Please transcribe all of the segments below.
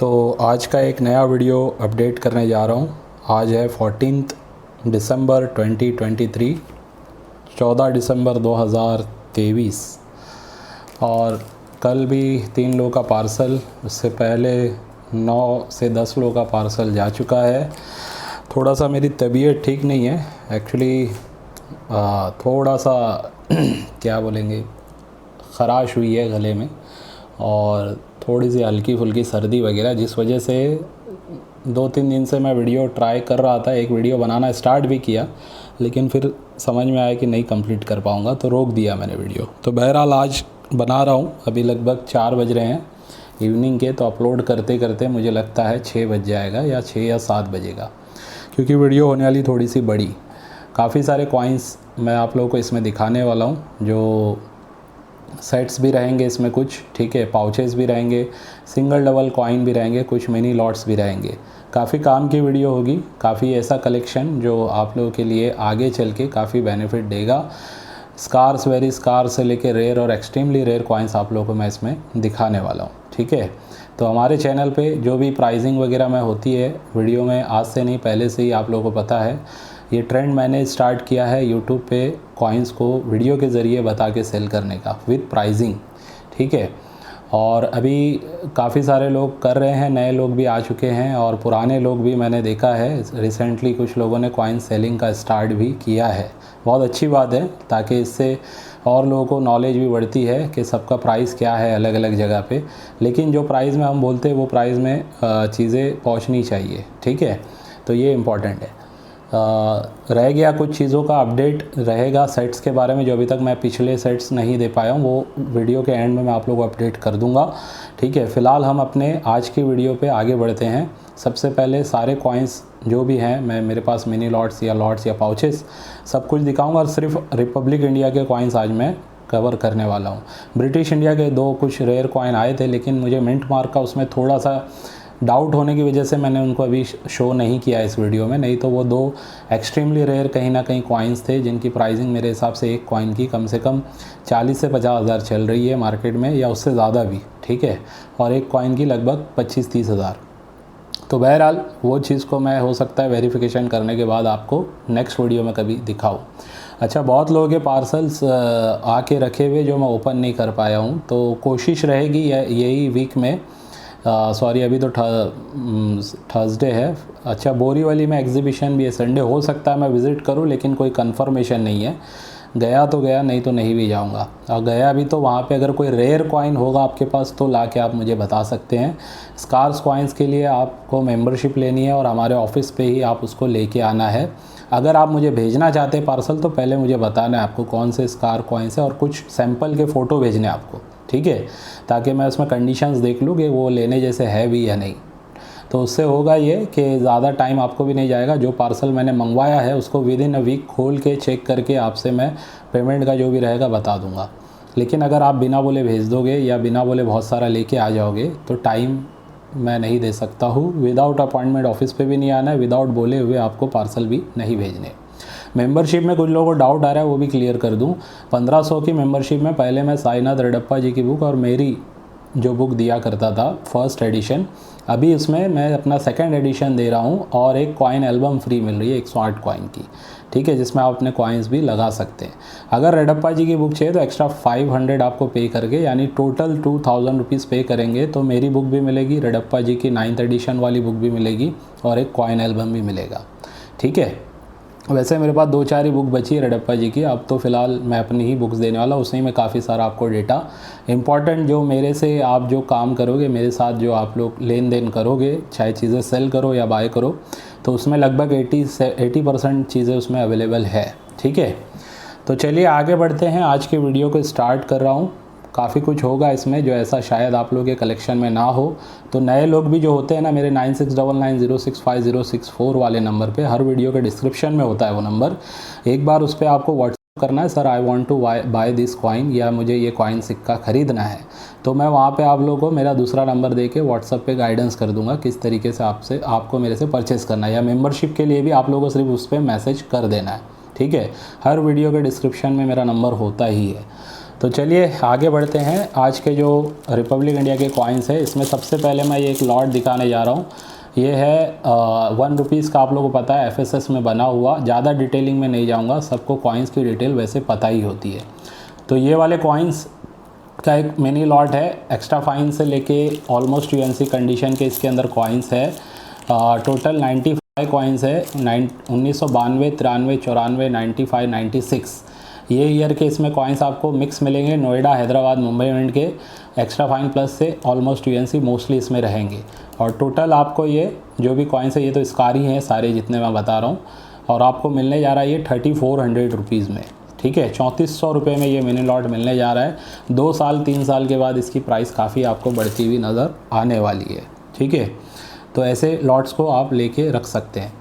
तो आज का एक नया वीडियो अपडेट करने जा रहा हूँ। आज है 14 दिसंबर 2023, 14 दिसंबर 2023 और कल भी 3 लोगों का पार्सल, उससे पहले 9 से 10 लोगों का पार्सल जा चुका है। थोड़ा सा मेरी तबीयत ठीक नहीं है एक्चुअली, थोड़ा सा क्या बोलेंगे, ख़राश हुई है गले में और थोड़ी सी हल्की फुल्की सर्दी वगैरह, जिस वजह से 2-3 दिन से मैं वीडियो ट्राई कर रहा था। एक वीडियो बनाना स्टार्ट भी किया लेकिन फिर समझ में आया कि नहीं कंप्लीट कर पाऊँगा, तो रोक दिया मैंने वीडियो। तो बहरहाल आज बना रहा हूँ। अभी लगभग 4 बज रहे हैं इवनिंग के, तो अपलोड करते करते मुझे लगता है 6 बज जाएगा या 6 या 7 बजेगा, क्योंकि वीडियो होने वाली थोड़ी सी बड़ी। काफ़ी सारे कॉइन्स मैं आप लोगों को इसमें दिखाने वाला हूँ, जो सेट्स भी रहेंगे इसमें कुछ, ठीक है, पाउचेस भी रहेंगे, सिंगल डबल कॉइन भी रहेंगे, कुछ मिनी लॉट्स भी रहेंगे। काफ़ी काम की वीडियो होगी, काफ़ी ऐसा कलेक्शन जो आप लोगों के लिए आगे चल के काफ़ी बेनिफिट देगा। स्कार्स, वेरी स्कार्स से लेके रेयर और एक्सट्रीमली रेयर कॉइन्स आप लोगों को मैं इसमें दिखाने वाला हूँ, ठीक है। तो हमारे चैनल पे जो भी प्राइसिंग वगैरह में होती है वीडियो में, आज से नहीं पहले से ही आप लोगों को पता है। ये ट्रेंड मैंने स्टार्ट किया है यूट्यूब पे कॉइन्स को वीडियो के ज़रिए बता के सेल करने का विद प्राइसिंग, ठीक है। और अभी काफ़ी सारे लोग कर रहे हैं, नए लोग भी आ चुके हैं और पुराने लोग भी मैंने देखा है। रिसेंटली कुछ लोगों ने कॉइन सेलिंग का स्टार्ट भी किया है, बहुत अच्छी बात है, ताकि इससे और लोगों को नॉलेज भी बढ़ती है कि सबका प्राइस क्या है अलग अलग जगह पे। लेकिन जो प्राइस में हम बोलते हैं वो प्राइस में चीज़ें पहुंचनी चाहिए, ठीक है। तो ये इम्पॉर्टेंट है। रह गया कुछ चीज़ों का अपडेट रहेगा सेट्स के बारे में, जो अभी तक मैं पिछले सेट्स नहीं दे पाया हूँ, वो वीडियो के एंड में मैं आप लोगों को अपडेट कर दूंगा, ठीक है। फ़िलहाल हम अपने आज की वीडियो पे आगे बढ़ते हैं। सबसे पहले सारे कॉइन्स जो भी हैं, मैं मेरे पास मिनी लॉट्स या पाउचेस सब कुछ दिखाऊंगा, और सिर्फ रिपब्लिक इंडिया के कॉइन्स आज मैं कवर करने वाला हूँ। ब्रिटिश इंडिया के 2 कुछ रेयर कॉइन आए थे, लेकिन मुझे मिंट मार्क का उसमें थोड़ा सा डाउट होने की वजह से मैंने उनको अभी शो नहीं किया इस वीडियो में। नहीं तो वो 2 एक्सट्रीमली रेयर कहीं ना कहीं कॉइन्स थे, जिनकी प्राइसिंग मेरे हिसाब से एक कॉइन की कम से कम 40 से 50 हज़ार चल रही है मार्केट में, या उससे ज़्यादा भी, ठीक है। और एक कॉइन की लगभग 25-30 हज़ार। तो बहरहाल वो चीज़ को मैं हो सकता है वेरिफिकेशन करने के बाद आपको नेक्स्ट वीडियो में कभी दिखाऊँ। अच्छा, बहुत लोगों के पार्सल्स आके रखे हुए जो मैं ओपन नहीं कर पाया हूँ, तो कोशिश रहेगी यही वीक में, सॉरी अभी तो थर्सडे है। अच्छा, बोरीवली में एग्जीबिशन भी है, संडे हो सकता है मैं विज़िट करूं, लेकिन कोई कंफर्मेशन नहीं है। गया तो गया, नहीं तो नहीं भी जाऊंगा। और गया भी तो वहाँ पे अगर कोई रेयर कॉइन होगा आपके पास तो ला के आप मुझे बता सकते हैं। स्कार्स कॉइन्स के लिए आपको मेंबरशिप लेनी है और हमारे ऑफिस पे ही आप उसको लेके आना है। अगर आप मुझे भेजना चाहते हैं पार्सल, तो पहले मुझे बताना है आपको कौन से स्कार कॉइन्स है, और कुछ सैंपल के फ़ोटो भेजने आपको, ठीक है, ताकि मैं उसमें कंडीशंस देख लूँ कि वो लेने जैसे है भी या नहीं। तो उससे होगा ये कि ज़्यादा टाइम आपको भी नहीं जाएगा। जो पार्सल मैंने मंगवाया है उसको विद इन अ वीक खोल के चेक करके आपसे मैं पेमेंट का जो भी रहेगा बता दूंगा। लेकिन अगर आप बिना बोले भेज दोगे या बिना बोले बहुत सारा लेके आ जाओगे, तो टाइम मैं नहीं दे सकता हूँ। विदाउट अपॉइंटमेंट ऑफिस पे भी नहीं आना है, विदाउट बोले हुए आपको पार्सल भी नहीं भेजने। मेंबरशिप में कुछ लोगों को डाउट आ रहा है, वो भी क्लियर कर दूं। 1500 की मेंबरशिप में पहले मैं साईनाथ रेड्डप्पा जी की बुक और मेरी जो बुक दिया करता था फर्स्ट एडिशन, अभी उसमें मैं अपना सेकंड एडिशन दे रहा हूँ, और एक कॉइन एल्बम फ्री मिल रही है 108 कॉइन की, ठीक है, जिसमें आप अपने कॉइन्स भी लगा सकते हैं। अगर रेड्डप्पा जी की बुक चाहिए तो एक्स्ट्रा 500 आपको पे करके, यानी टोटल 2000 रुपीज़ पे करेंगे तो मेरी बुक भी मिलेगी, रेड्डप्पा जी की 9th एडिशन वाली बुक भी मिलेगी, और एक कॉइन एल्बम भी मिलेगा, ठीक है। वैसे मेरे पास 2-4 ही बुक बची है रेड्डप्पा जी की। अब तो फ़िलहाल मैं अपनी ही बुक्स देने वाला हूँ, उसी में काफ़ी सारा आपको डेटा इंपॉर्टेंट, जो मेरे से आप जो काम करोगे, मेरे साथ जो आप लोग लेन देन करोगे, चाहे चीज़ें सेल करो या बाय करो, तो उसमें लगभग 80% चीज़ें उसमें अवेलेबल है, ठीक है। तो चलिए आगे बढ़ते हैं। आज के वीडियो को स्टार्ट कर रहा हूँ। काफ़ी कुछ होगा इसमें जो ऐसा शायद आप लोगों के कलेक्शन में ना हो। तो नए लोग भी जो होते हैं ना, मेरे 9699065064 वाले नंबर पे, हर वीडियो के डिस्क्रिप्शन में होता है वो नंबर, एक बार उस पर आपको व्हाट्सअप करना है, sir I want to buy this coin, या मुझे ये कॉइन सिक्का ख़रीदना है, तो मैं वहाँ पे आप लोगों को मेरा दूसरा नंबर दे के व्हाट्सअप पे गाइडेंस कर दूंगा किस तरीके से आपको मेरे से परचेज़ करना है। या मेम्बरशिप के लिए भी आप लोगों को सिर्फ उस पर मैसेज कर देना है, ठीक है। हर वीडियो के डिस्क्रिप्शन में मेरा नंबर होता ही है। तो चलिए आगे बढ़ते हैं। आज के जो रिपब्लिक इंडिया के कॉइन्स है इसमें सबसे पहले मैं ये एक लॉट दिखाने जा रहा हूँ। ये है 1 रुपीज़ का, आप लोगों को पता है एफएसएस में बना हुआ। ज़्यादा डिटेलिंग में नहीं जाऊँगा, सबको कॉइन्स की डिटेल वैसे पता ही होती है। तो ये वाले कॉइन्स का एक मिनी लॉट है, एक्स्ट्रा फाइन से लेके ऑलमोस्ट यूएनसी कंडीशन के इसके अंदर कॉइन्स है। टोटल 95 कॉइन्स है, 1992, 93, 94, 95, 96 ये ईयर के इसमें कॉइन्स आपको मिक्स मिलेंगे। नोएडा, हैदराबाद, मुंबई मिंट के एक्स्ट्रा फाइन प्लस से ऑलमोस्ट यूएनसी मोस्टली इसमें रहेंगे। और टोटल आपको ये जो भी कॉइन्स है, ये तो स्कारी हैं सारे जितने मैं बता रहा हूँ, और आपको मिलने जा रहा है ये 3400 रुपीज़ में। ठीक है, 3400 रुपये में ये मिनी लॉट मिलने जा रहा है। 2 साल 3 साल के बाद इसकी प्राइस काफ़ी आपको बढ़ती हुई नज़र आने वाली है। ठीक है, तो ऐसे लॉट्स को आप लेके रख सकते हैं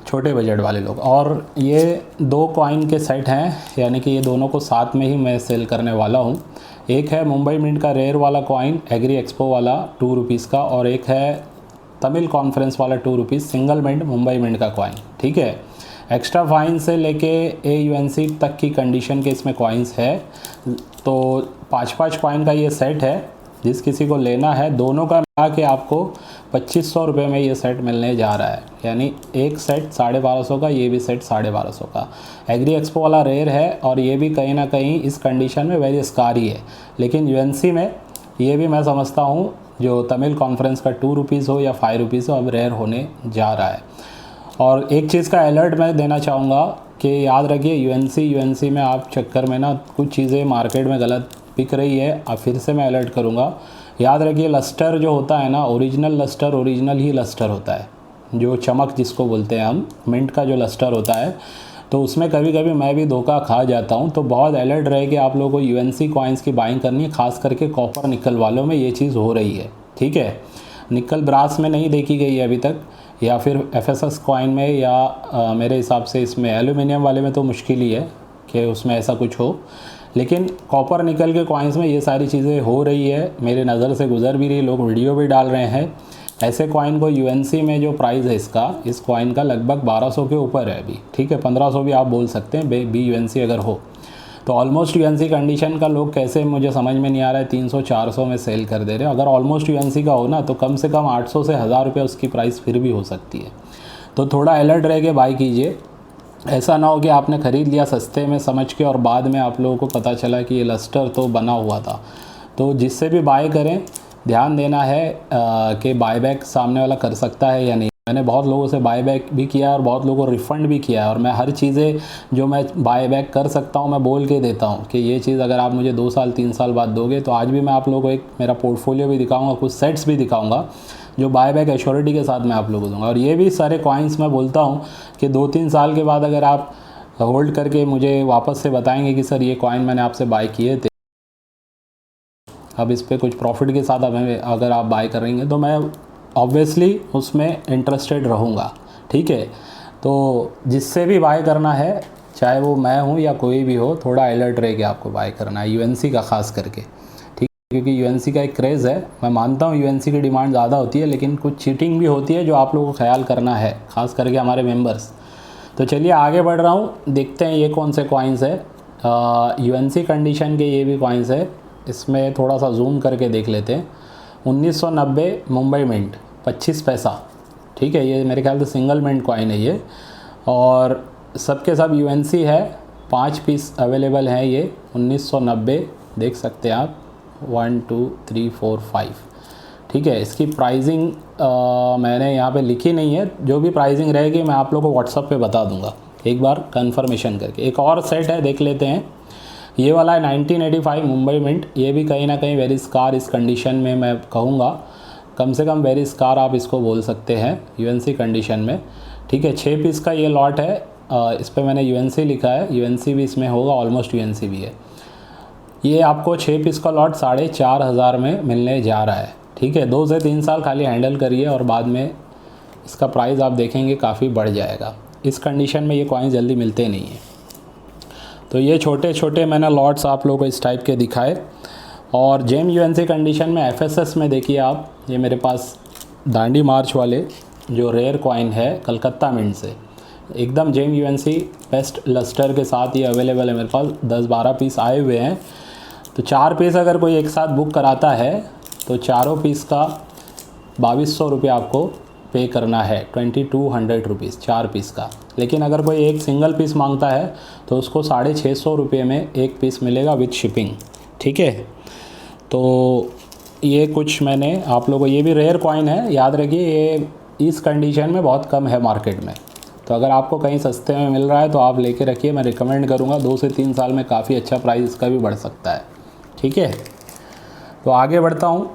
छोटे बजट वाले लोग। और ये 2 कॉइन के सेट हैं, यानी कि ये दोनों को साथ में ही मैं सेल करने वाला हूँ। एक है मुंबई मिंट का रेयर वाला कॉइन, एग्री एक्सपो वाला 2 रुपीज़ का, और एक है तमिल कॉन्फ्रेंस वाला 2 rupees single mint Mumbai mint का कॉइन। ठीक है, एक्स्ट्रा फाइन से लेके AUNC तक की कंडीशन के इसमें कॉइन्स है। तो 5-5 कॉइन का ये सेट है। जिस किसी को लेना है, दोनों का मिला के आपको 2500 रुपये में ये सेट मिलने जा रहा है। यानी एक सेट 1250 का, ये भी सेट 1250 का। एग्री एक्सपो वाला रेयर है और ये भी कहीं ना कहीं इस कंडीशन में वेरी स्कारी है। लेकिन यूएनसी में ये भी मैं समझता हूँ जो तमिल कॉन्फ्रेंस का 2 रुपीज़ हो या 5 रुपीज़ हो, अब रेयर होने जा रहा है। और एक चीज़ का अलर्ट मैं देना चाहूँगा कि याद रखिए यूएनसी में आप चक्कर में ना कुछ चीज़ें मार्केट में गलत बिक रही है। अब फिर से मैं अलर्ट करूँगा, याद रखिए लस्टर जो होता है ना, ओरिजिनल लस्टर ओरिजिनल ही लस्टर होता है। जो चमक जिसको बोलते हैं हम, मिंट का जो लस्टर होता है, तो उसमें कभी कभी मैं भी धोखा खा जाता हूँ। तो बहुत अलर्ट रहे कि आप लोगों को यूएनसी कॉइन्स की बाइंग करनी है, खास करके कॉपर निकल वालों में ये चीज़ हो रही है। ठीक है, निकल ब्रास में नहीं देखी गई है अभी तक, या फिर एफएसएस कॉइन में, या मेरे हिसाब से इसमें एल्यूमिनियम वाले में तो मुश्किल ही है कि उसमें ऐसा कुछ हो। लेकिन कॉपर निकल के कॉइन्स में ये सारी चीज़ें हो रही है, मेरे नज़र से गुजर भी रही, लोग वीडियो भी डाल रहे हैं। ऐसे कॉइन को यूएनसी में जो प्राइस है इसका, इस कॉइन का लगभग 1200 के ऊपर है अभी। ठीक है, 1500 भी आप बोल सकते हैं BUNC अगर हो तो। ऑलमोस्ट यूएनसी कंडीशन का लोग कैसे, मुझे समझ में नहीं आ रहा है, 300-400 में सेल कर दे रहे हैं। अगर ऑलमोस्ट यूएनसी का हो ना तो कम से कम 800 से 1000 रुपये उसकी प्राइस फिर भी हो सकती है। तो थोड़ा अलर्ट रह के बाई कीजिए। ऐसा ना हो कि आपने ख़रीद लिया सस्ते में समझ के और बाद में आप लोगों को पता चला कि ये लस्टर तो बना हुआ था। तो जिससे भी बाय करें ध्यान देना है कि बायबैक सामने वाला कर सकता है या नहीं। मैंने बहुत लोगों से बायबैक भी किया और बहुत लोगों को रिफ़ंड भी किया है, और मैं हर चीज़ें जो मैं बायबैक कर सकता हूँ मैं बोल के देता हूँ कि ये चीज़ अगर आप मुझे 2 साल 3 साल बाद दोगे। तो आज भी मैं आप लोगों को एक मेरा पोर्टफोलियो भी दिखाऊँगा, कुछ सेट्स भी दिखाऊँगा जो बायबैक एश्योरिटी के साथ मैं आप लोगों को दूँगा। और ये भी सारे कॉइन्स मैं बोलता हूँ कि 2-3 साल के बाद अगर आप होल्ड करके मुझे वापस से बताएंगे कि सर ये कॉइन मैंने आपसे बाय किए थे, अब इस पर कुछ प्रॉफिट के साथ हमें अगर आप बाय करेंगे तो मैं ऑब्वियसली उसमें इंटरेस्टेड रहूँगा। ठीक है, तो जिससे भी बाय करना है, चाहे वो मैं हूँ या कोई भी हो, थोड़ा अलर्ट रह के आपको बाय करना है, यूएनसी का खास करके। ठीक है, क्योंकि यूएनसी का एक क्रेज़ है। मैं मानता हूँ यूएनसी की डिमांड ज़्यादा होती है, लेकिन कुछ चीटिंग भी होती है जो आप लोगों को ख्याल करना है, खास करके हमारे मेम्बर्स। तो चलिए आगे बढ़ रहा हूँ, देखते हैं ये कौन से कॉइन्स है। यूएनसी कंडीशन के ये भी कॉइन्स है, इसमें थोड़ा सा जूम करके देख लेते हैं। 1990 मुंबई मिंट 25 पैसा। ठीक है, ये मेरे ख्याल से सिंगल मिंट कॉइन है ये, और सबके सब यूएनसी है। 5 पीस अवेलेबल हैं ये 1990, देख सकते हैं आप, 1 2 3 4 5। ठीक है, इसकी प्राइसिंग मैंने यहाँ पे लिखी नहीं है, जो भी प्राइसिंग रहेगी मैं आप लोगों को व्हाट्सअप पे बता दूंगा एक बार कंफर्मेशन करके। एक और सेट है, देख लेते हैं। ये वाला है 1985 मुंबई मिंट। ये भी कहीं ना कहीं वेरी स्कार इस कंडीशन में मैं कहूँगा, कम से कम वेरी स्कार आप इसको बोल सकते हैं यूएनसी कंडीशन में। ठीक है, 6 पीस का ये लॉट है। इस पर मैंने यूएनसी लिखा है, यूएनसी भी इसमें होगा, ऑलमोस्ट यूएनसी भी है। ये आपको 6 पीस का लॉट 4500 में मिलने जा रहा है। ठीक है, 2 से 3 साल खाली हैंडल करिए और बाद में इसका प्राइस आप देखेंगे काफ़ी बढ़ जाएगा। इस कंडीशन में ये कॉइन जल्दी मिलते नहीं हैं। तो ये छोटे छोटे मैंने लॉट्स आप लोगों को इस टाइप के दिखाए। और जेम यूएनसी कंडीशन में एफएसएस में देखिए आप, ये मेरे पास दांडी मार्च वाले जो रेयर कॉइन है कलकत्ता मिंट से, एकदम जेम यूएनसी बेस्ट लस्टर के साथ ये अवेलेबल है मेरे पास। 10-12 पीस आए हुए हैं। तो 4 पीस अगर कोई एक साथ बुक कराता है तो चारों पीस का 2200 रुपये आपको पे करना है, 2200 रुपीज़ 4 पीस का। लेकिन अगर कोई एक सिंगल पीस मांगता है तो उसको 650 रुपये में एक पीस मिलेगा विथ शिपिंग। ठीक है, तो ये कुछ मैंने आप लोगों को, ये भी रेयर कॉइन है, याद रखिए ये इस कंडीशन में बहुत कम है मार्केट में। तो अगर आपको कहीं सस्ते में मिल रहा है तो आप लेके रखिए, मैं रिकमेंड करूँगा। 2 से 3 साल में काफ़ी अच्छा प्राइस इसका भी बढ़ सकता है। ठीक है, तो आगे बढ़ता हूँ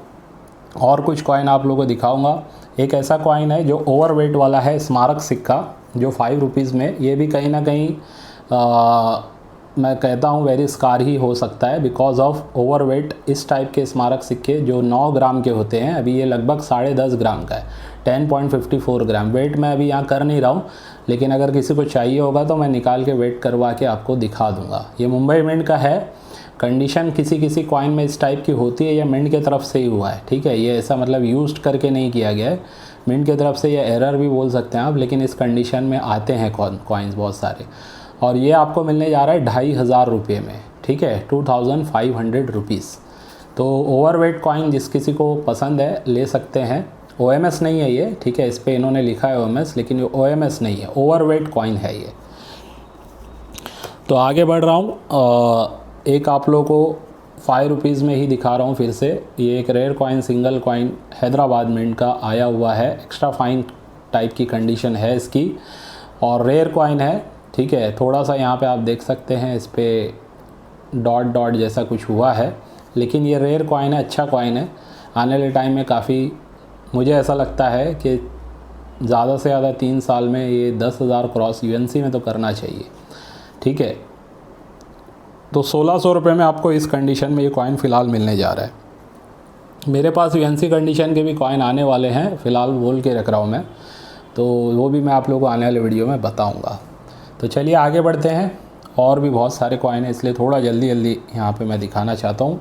और कुछ कॉइन आप लोगों को दिखाऊंगा। एक ऐसा कॉइन है जो ओवरवेट वाला है, स्मारक सिक्का, जो 5 रुपीज़ में, ये भी कहीं ना कहीं मैं कहता हूँ वेरी स्कार ही हो सकता है बिकॉज ऑफ ओवरवेट। इस टाइप के स्मारक सिक्के जो 9 ग्राम के होते हैं, अभी ये लगभग 10.5 ग्राम का है, 10.54 ग्राम। वेट मैं अभी यहाँ कर नहीं रहा हूँ, लेकिन अगर किसी को चाहिए होगा तो मैं निकाल के वेट करवा के आपको दिखा दूँगा। ये मुंबई मिंट का है। कंडीशन किसी किसी कॉइन में इस टाइप की होती है, या मिंट की तरफ से ही हुआ है। ठीक है, ये ऐसा मतलब यूज्ड करके नहीं किया गया है, मिंट की तरफ से, या एरर भी बोल सकते हैं आप, लेकिन इस कंडीशन में आते हैं कॉइन्स बहुत सारे। और ये आपको मिलने जा रहा है 2500 रुपये में। ठीक है, 2500 रुपीज़। तो ओवरवेट कॉइन जिस किसी को पसंद है ले सकते हैं। OMS नहीं है ये, ठीक है, इस पर इन्होंने लिखा है OMS, लेकिन ये OMS नहीं है, ओवरवेट कॉइन है ये। तो आगे बढ़ रहा हूँ, एक आप लोगों को 5 रुपीज़ में ही दिखा रहा हूँ फिर से। ये एक rare coin, single coin, Hyderabad mint का आया हुआ है, एक्स्ट्रा फाइन टाइप की कंडीशन है इसकी, और रेयर कॉइन है। ठीक है, थोड़ा सा यहाँ पे आप देख सकते हैं इस पर डॉट डॉट जैसा कुछ हुआ है, लेकिन ये रेयर कॉइन है, अच्छा कॉइन है। आने वाले टाइम में काफ़ी, मुझे ऐसा लगता है कि ज़्यादा से ज़्यादा 3 साल में ये 10,000 क्रॉस UNC में तो करना चाहिए। ठीक है, तो 1600 रुपये में आपको इस कंडीशन में ये कॉइन फ़िलहाल मिलने जा रहा है। मेरे पास UNC कंडीशन के भी कॉइन आने वाले हैं, फ़िलहाल बोल के रख रहा हूँ मैं, तो वो भी मैं आप लोगों को आने वाले वीडियो में बताऊँगा। तो चलिए आगे बढ़ते हैं। और भी बहुत सारे कॉइन है, इसलिए थोड़ा जल्दी जल्दी यहाँ पे मैं दिखाना चाहता हूँ।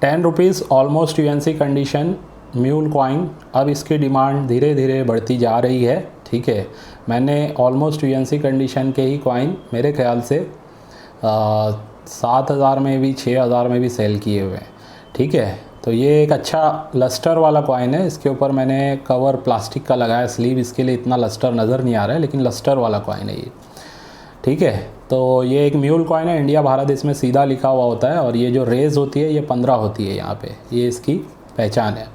10 rupees almost UNC condition mule coin. अब इसकी डिमांड धीरे धीरे बढ़ती जा रही है। ठीक है, मैंने ऑलमोस्ट UNC कंडीशन के ही कॉइन मेरे ख्याल से 7,000 में भी 6,000 में भी सेल किए हुए हैं। ठीक है, तो ये एक अच्छा लस्टर वाला कॉइन है। इसके ऊपर मैंने कवर प्लास्टिक का लगाया, स्लीव इसके लिए इतना लस्टर नज़र नहीं आ रहा है, लेकिन लस्टर वाला कॉइन है ये। ठीक है, तो ये एक म्यूल कॉइन है, इंडिया भारत इसमें सीधा लिखा हुआ होता है, और ये जो रेज होती है ये 15 होती है यहाँ पे, ये इसकी पहचान है।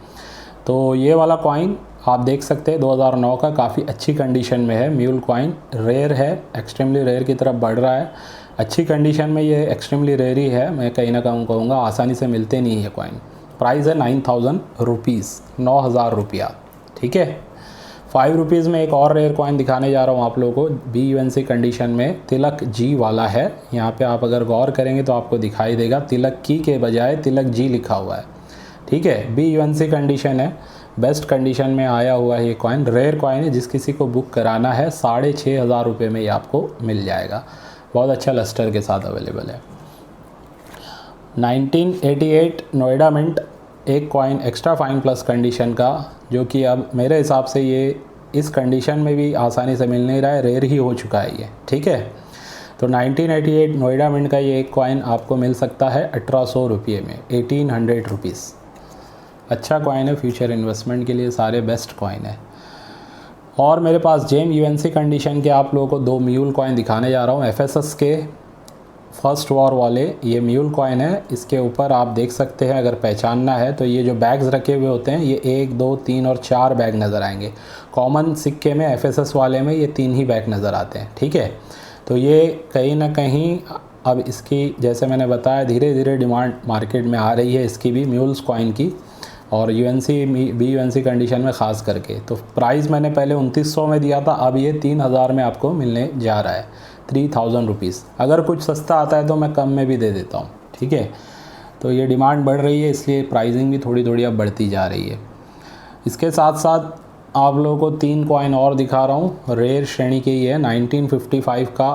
तो ये वाला कॉइन आप देख सकते हैं 2009 का, काफ़ी अच्छी कंडीशन में है। म्यूल कॉइन रेयर है, एक्सट्रीमली रेयर की तरफ बढ़ रहा है। अच्छी कंडीशन में ये एक्सट्रीमली रेयर ही है, मैं कहीं ना कहीं कहूँगा, आसानी से मिलते नहीं है कॉइन। प्राइस है 9000 रुपीज़, 9000 रुपया। ठीक है, 5 रुपीज़ में एक और रेयर कॉइन दिखाने जा रहा हूँ आप लोगों को, BUNC कंडीशन में, तिलक जी वाला है। यहाँ पे आप अगर गौर करेंगे तो आपको दिखाई देगा तिलक की के बजाय तिलक जी लिखा हुआ है। ठीक है, BUNC कंडीशन है, बेस्ट कंडीशन में आया हुआ है ये कॉइन, रेयर कॉइन है। जिस किसी को बुक कराना है 6500 रुपये में ये आपको मिल जाएगा, बहुत अच्छा लस्टर के साथ अवेलेबल है। 1988 नोएडा मिंट, एक coin extra fine plus condition का, जो कि अब मेरे हिसाब से ये इस कंडीशन में भी आसानी से मिल नहीं रहा है, रेयर ही हो चुका है ये। ठीक है, तो 1988 नोएडा मिंट का ये एक कॉइन आपको मिल सकता है 1800 रुपये में, 1800 रुपीज़। अच्छा कॉइन है, फ्यूचर इन्वेस्टमेंट के लिए सारे बेस्ट कॉइन है। और मेरे पास जेम UNC कंडीशन के आप लोगों को 2 म्यूल कॉइन दिखाने जा रहा हूँ, FSS के फर्स्ट वॉर वाले। ये म्यूल कॉइन है, इसके ऊपर आप देख सकते हैं, अगर पहचानना है तो ये जो बैग्स रखे हुए होते हैं, ये 1, 2, 3 और 4 बैग नज़र आएंगे। कॉमन सिक्के में FSS वाले में ये 3 ही बैग नज़र आते हैं। ठीक है, तो ये कहीं ना कहीं अब इसकी, जैसे मैंने बताया, धीरे धीरे डिमांड मार्केट में आ रही है इसकी भी, म्यूल्स कॉइन की, और BUNC कंडीशन में ख़ास करके। तो प्राइस मैंने पहले 2900 में दिया था, अब ये 3000 में आपको मिलने जा रहा है, 3000 रुपीज़। अगर कुछ सस्ता आता है तो मैं कम में भी दे देता हूँ। ठीक है, तो ये डिमांड बढ़ रही है, इसलिए प्राइसिंग भी थोड़ी थोड़ी अब बढ़ती जा रही है। इसके साथ साथ आप लोगों को 3 कॉइन और दिखा रहा हूँ, रेयर श्रेणी की ही है। 1955 का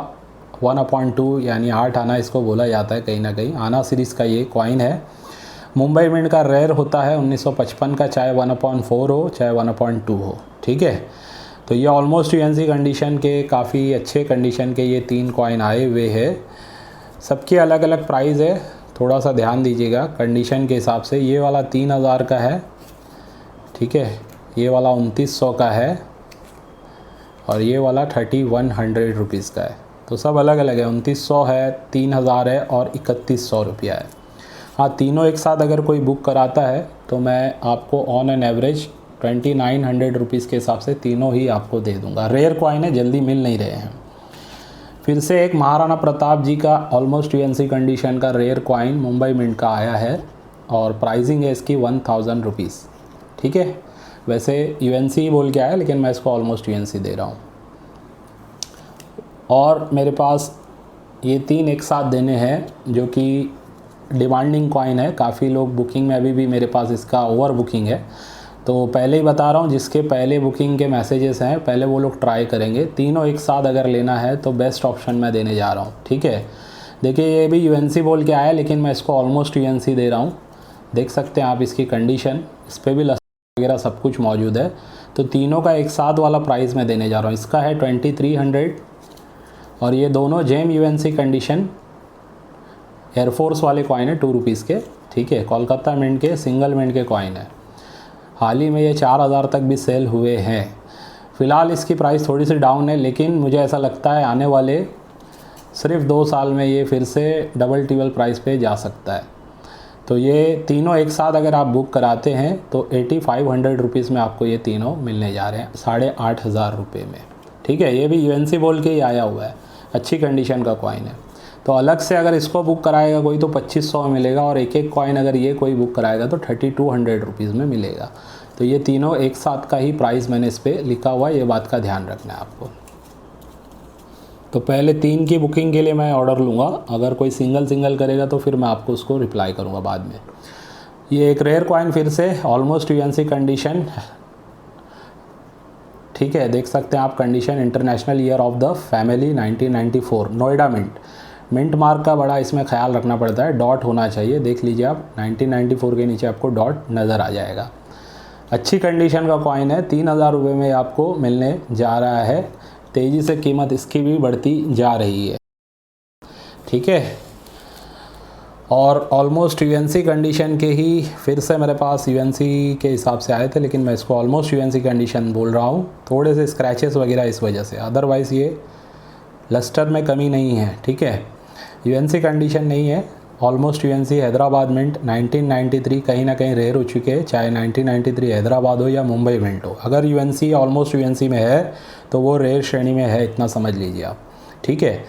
1/2 यानी 8 आना इसको बोला जाता है कहीं ना कहीं, आना सीरीज़ का ये कॉइन है। मुंबई मिंट का रेयर होता है 1955 का, चाहे 1/4 हो चाहे 1/2 हो। ठीक है, तो ये ऑलमोस्ट UNC कंडीशन के, काफ़ी अच्छे कंडीशन के ये 3 कॉइन आए हुए हैं। सबकी अलग अलग प्राइस है, थोड़ा सा ध्यान दीजिएगा कंडीशन के हिसाब से। ये वाला 3000 का है, ठीक है, ये वाला 2900 का है और ये वाला 3100 रुपीज़ का है। तो सब अलग अलग है, 2900 है, 3000 है और 3100 रुपया है। हाँ, तीनों एक साथ अगर कोई बुक कराता है तो मैं आपको ऑन एन एवरेज 2900 रुपीज़ के हिसाब से तीनों ही आपको दे दूँगा। रेयर कॉइन है, जल्दी मिल नहीं रहे हैं। फिर से एक महाराणा प्रताप जी का ऑलमोस्ट यूएनसी कंडीशन का रेयर कॉइन मुंबई मिंट का आया है और प्राइसिंग है इसकी 1000 रुपीज़, ठीक है। वैसे यूएनसी ही बोल के आया, लेकिन मैं इसको ऑलमोस्ट यूएनसी दे रहा हूँ। और मेरे पास ये 3 एक साथ देने हैं जो कि डिमांडिंग कॉइन है। काफ़ी लोग बुकिंग में, अभी भी मेरे पास इसका ओवर बुकिंग है, तो पहले ही बता रहा हूँ जिसके पहले बुकिंग के मैसेजेस हैं पहले वो लोग ट्राई करेंगे। तीनों एक साथ अगर लेना है तो बेस्ट ऑप्शन मैं देने जा रहा हूँ, ठीक है। देखिए ये भी यूएनसी बोल के आया, लेकिन मैं इसको ऑलमोस्ट यूएनसी दे रहा हूँ। देख सकते हैं आप इसकी कंडीशन, इस पर भी लस्टर वगैरह सब कुछ मौजूद है। तो तीनों का एक साथ वाला प्राइस मैं देने जा रहा हूँ। इसका है 2300 और ये दोनों जेम यूएनसी कंडीशन एयरफोर्स वाले कॉइन है 2 रुपीज़ के, ठीक है। कोलकाता मिंट के सिंगल मिंट के कॉइन है। हाल ही में ये 4000 तक भी सेल हुए हैं। फ़िलहाल इसकी प्राइस थोड़ी सी डाउन है, लेकिन मुझे ऐसा लगता है आने वाले सिर्फ 2 साल में ये फिर से डबल टिबल प्राइस पे जा सकता है। तो ये तीनों एक साथ अगर आप बुक कराते हैं तो 8500 रुपीज़ में आपको ये तीनों मिलने जा रहे हैं 8500 रुपये में, ठीक है। ये भी यूएनसी बोल के ही आया हुआ है, अच्छी कंडीशन का कॉइन है। तो अलग से अगर इसको बुक कराएगा कोई तो 2500 में मिलेगा और एक एक कॉइन अगर ये कोई बुक कराएगा तो 3200 रुपीज़ में मिलेगा। तो ये तीनों एक साथ का ही प्राइस मैंने इस पर लिखा हुआ है, ये बात का ध्यान रखना है आपको। तो पहले 3 की बुकिंग के लिए मैं ऑर्डर लूँगा, अगर कोई सिंगल करेगा तो फिर मैं आपको उसको रिप्लाई करूँगा बाद में। ये एक रेयर कॉइन फिर से ऑलमोस्ट यूएनसी कंडीशन, ठीक है। देख सकते हैं आप condition, international year of the family 1994, Noida mint mark का बड़ा इसमें ख्याल रखना पड़ता है, डॉट होना चाहिए। देख लीजिए आप 1994 के नीचे आपको डॉट नज़र आ जाएगा। अच्छी कंडीशन का कॉइन है, 3000 रुपये में आपको मिलने जा रहा है। तेज़ी से कीमत इसकी भी बढ़ती जा रही है, ठीक है। और ऑलमोस्ट यूएनसी कंडीशन के ही फिर से मेरे पास यूएनसी के हिसाब से आए थे, लेकिन मैं इसको ऑलमोस्ट यूएनसी कंडीशन बोल रहा हूँ, थोड़े से स्क्रैचेस वगैरह इस वजह से। अदरवाइज़ ये लस्टर में कमी नहीं है, ठीक है। यूएनसी कंडीशन नहीं है, ऑलमोस्ट यूएनसी हैदराबाद मिंट 1993 कहीं ना कहीं रेयर हो चुके हैं, चाहे 1993 हैदराबाद हो या मुंबई मिंट हो। अगर यूएनसी ऑलमोस्ट यूएनसी में है तो वो रेयर श्रेणी में है, इतना समझ लीजिए आप, ठीक है।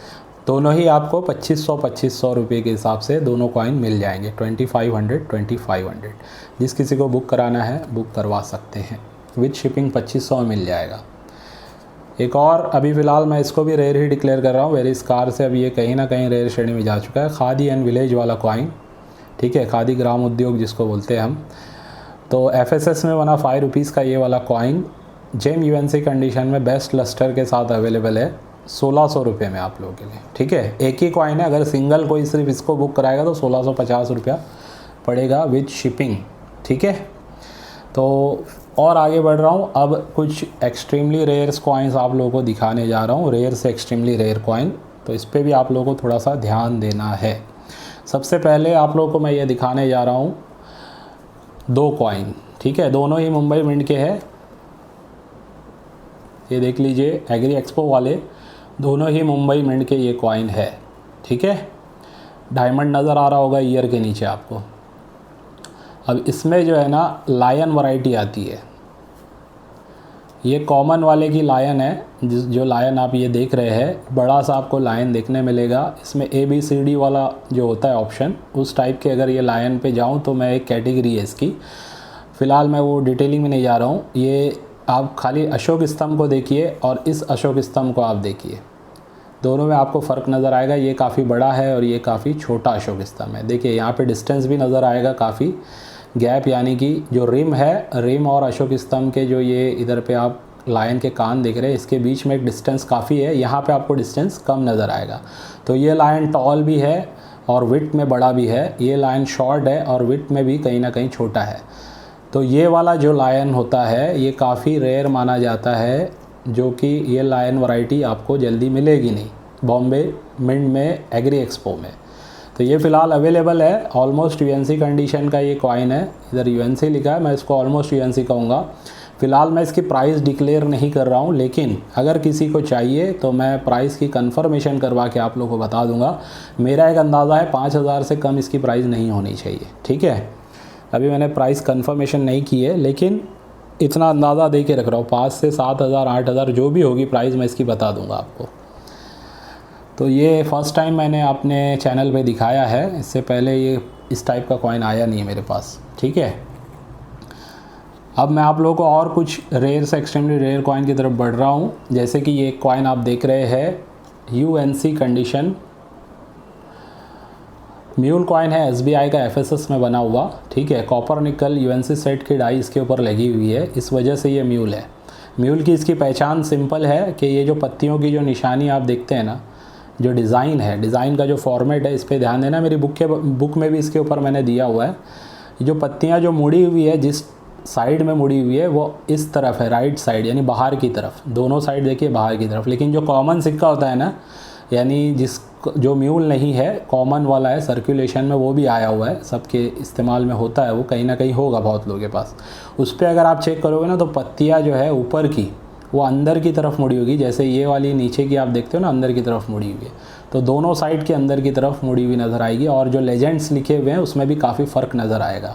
दोनों ही आपको 2500 रुपये के हिसाब से दोनों कॉइन मिल जाएंगे, 2500। जिस किसी को बुक कराना है बुक करवा सकते हैं, विद शिपिंग 2500 में मिल जाएगा। एक और अभी फ़िलहाल मैं इसको भी रेयर ही डिक्लेयर कर रहा हूँ, वेरी स्कार से अभी ये कहीं ना कहीं रेयर श्रेणी में जा चुका है। खादी एंड विलेज वाला कॉइन, ठीक है, खादी ग्राम उद्योग जिसको बोलते हैं हम। तो एफएसएस में बना 5 रुपीज़ का ये वाला कॉइन जेम यूएनसी कंडीशन में बेस्ट लस्टर के साथ अवेलेबल है 1600 रुपये में आप लोगों के लिए, ठीक है। एक ही कॉइन है, अगर सिंगल कोई सिर्फ इसको बुक कराएगा तो 1650 रुपया पड़ेगा विद शिपिंग, ठीक है। तो और आगे बढ़ रहा हूँ, अब कुछ एक्सट्रीमली रेयर कॉइन्स आप लोगों को दिखाने जा रहा हूँ, रेयर से एक्सट्रीमली रेयर कॉइन। तो इस पर भी आप लोगों को थोड़ा सा ध्यान देना है। सबसे पहले आप लोगों को मैं ये दिखाने जा रहा हूँ 2 कॉइन, ठीक है, दोनों ही मुंबई मिंट के हैं। ये देख लीजिए एग्री एक्सपो वाले, दोनों ही मुंबई मिंट के ये कॉइन है, ठीक है। डायमंड नज़र आ रहा होगा ईयर के नीचे आपको। अब इसमें जो है ना लायन वैरायटी आती है, ये कॉमन वाले की लायन है, जो लायन आप ये देख रहे हैं, बड़ा सा आपको लायन देखने मिलेगा। इसमें ABCD वाला जो होता है ऑप्शन, उस टाइप के अगर ये लायन पे जाऊं तो मैं एक कैटेगरी है इसकी, फ़िलहाल मैं वो डिटेलिंग में नहीं जा रहा हूँ। ये आप खाली अशोक स्तंभ को देखिए और इस अशोक स्तंभ को आप देखिए, दोनों में आपको फ़र्क नज़र आएगा। ये काफ़ी बड़ा है और ये काफ़ी छोटा अशोक स्तंभ है। देखिए यहाँ पे डिस्टेंस भी नज़र आएगा, काफ़ी गैप, यानी कि जो रिम है, रिम और अशोक स्तंभ के जो ये इधर पे आप लायन के कान देख रहे हैं, इसके बीच में एक डिस्टेंस काफ़ी है। यहाँ पे आपको डिस्टेंस कम नज़र आएगा। तो ये लायन टॉल भी है और विड्थ में बड़ा भी है, ये लायन शॉर्ट है और विड्थ में भी कहीं ना कहीं छोटा है। तो ये वाला जो लायन होता है ये काफ़ी रेयर माना जाता है, जो कि ये लायन वैरायटी आपको जल्दी मिलेगी नहीं बॉम्बे मिंट में एग्री एक्सपो में। तो ये फ़िलहाल अवेलेबल है, ऑलमोस्ट यूएनसी कंडीशन का ये कॉइन है, इधर यूएनसी लिखा है, मैं इसको ऑलमोस्ट यूएनसी कहूँगा। फ़िलहाल मैं इसकी प्राइस डिक्लेयर नहीं कर रहा हूँ, लेकिन अगर किसी को चाहिए तो मैं प्राइस की कंफर्मेशन करवा के आप लोगों को बता दूंगा। मेरा एक अंदाज़ा है 5,000 से कम इसकी प्राइस नहीं होनी चाहिए, ठीक है। अभी मैंने प्राइस कंफर्मेशन नहीं की है, लेकिन इतना अंदाज़ा दे के रख रहा हूँ, 5 से 7,000 8,000 जो भी होगी प्राइस मैं इसकी बता दूंगा आपको। तो ये फ़र्स्ट टाइम मैंने अपने चैनल पे दिखाया है, इससे पहले ये इस टाइप का कॉइन आया नहीं है मेरे पास, ठीक है। अब मैं आप लोगों को और कुछ रेयर से एक्सट्रीमली रेयर कॉइन की तरफ बढ़ रहा हूँ। जैसे कि ये कॉइन आप देख रहे हैं यूएनसी कंडीशन म्यूल कॉइन है, एसबीआई का एफएसएस में बना हुआ, ठीक है। कॉपर निकल यूएनसी सेट की डाई इसके ऊपर लगी हुई है, इस वजह से ये म्यूल है। म्यूल की इसकी पहचान सिंपल है कि ये जो पत्तियों की जो निशानी आप देखते हैं ना, जो डिज़ाइन है, डिज़ाइन का जो फॉर्मेट है, इस पर ध्यान देना। मेरी बुक में भी इसके ऊपर मैंने दिया हुआ है। जो पत्तियाँ जो मुड़ी हुई है, जिस साइड में मुड़ी हुई है वो इस तरफ है, राइट साइड, यानी बाहर की तरफ। दोनों साइड देखिए बाहर की तरफ। लेकिन जो कॉमन सिक्का होता है ना, यानी जो म्यूल नहीं है, कॉमन वाला है, सर्कुलेशन में वो भी आया हुआ है, सबके इस्तेमाल में होता है, वो कहीं ना कहीं होगा बहुत लोगों के पास। उस पर अगर आप चेक करोगे ना तो पत्तियाँ जो है ऊपर की वो अंदर की तरफ मुड़ी होगी। जैसे ये वाली नीचे की आप देखते हो ना, अंदर की तरफ मुड़ी हुई है, तो दोनों साइड के अंदर की तरफ मुड़ी हुई नज़र आएगी। और जो लेजेंड्स लिखे हुए हैं उसमें भी काफ़ी फ़र्क नज़र आएगा,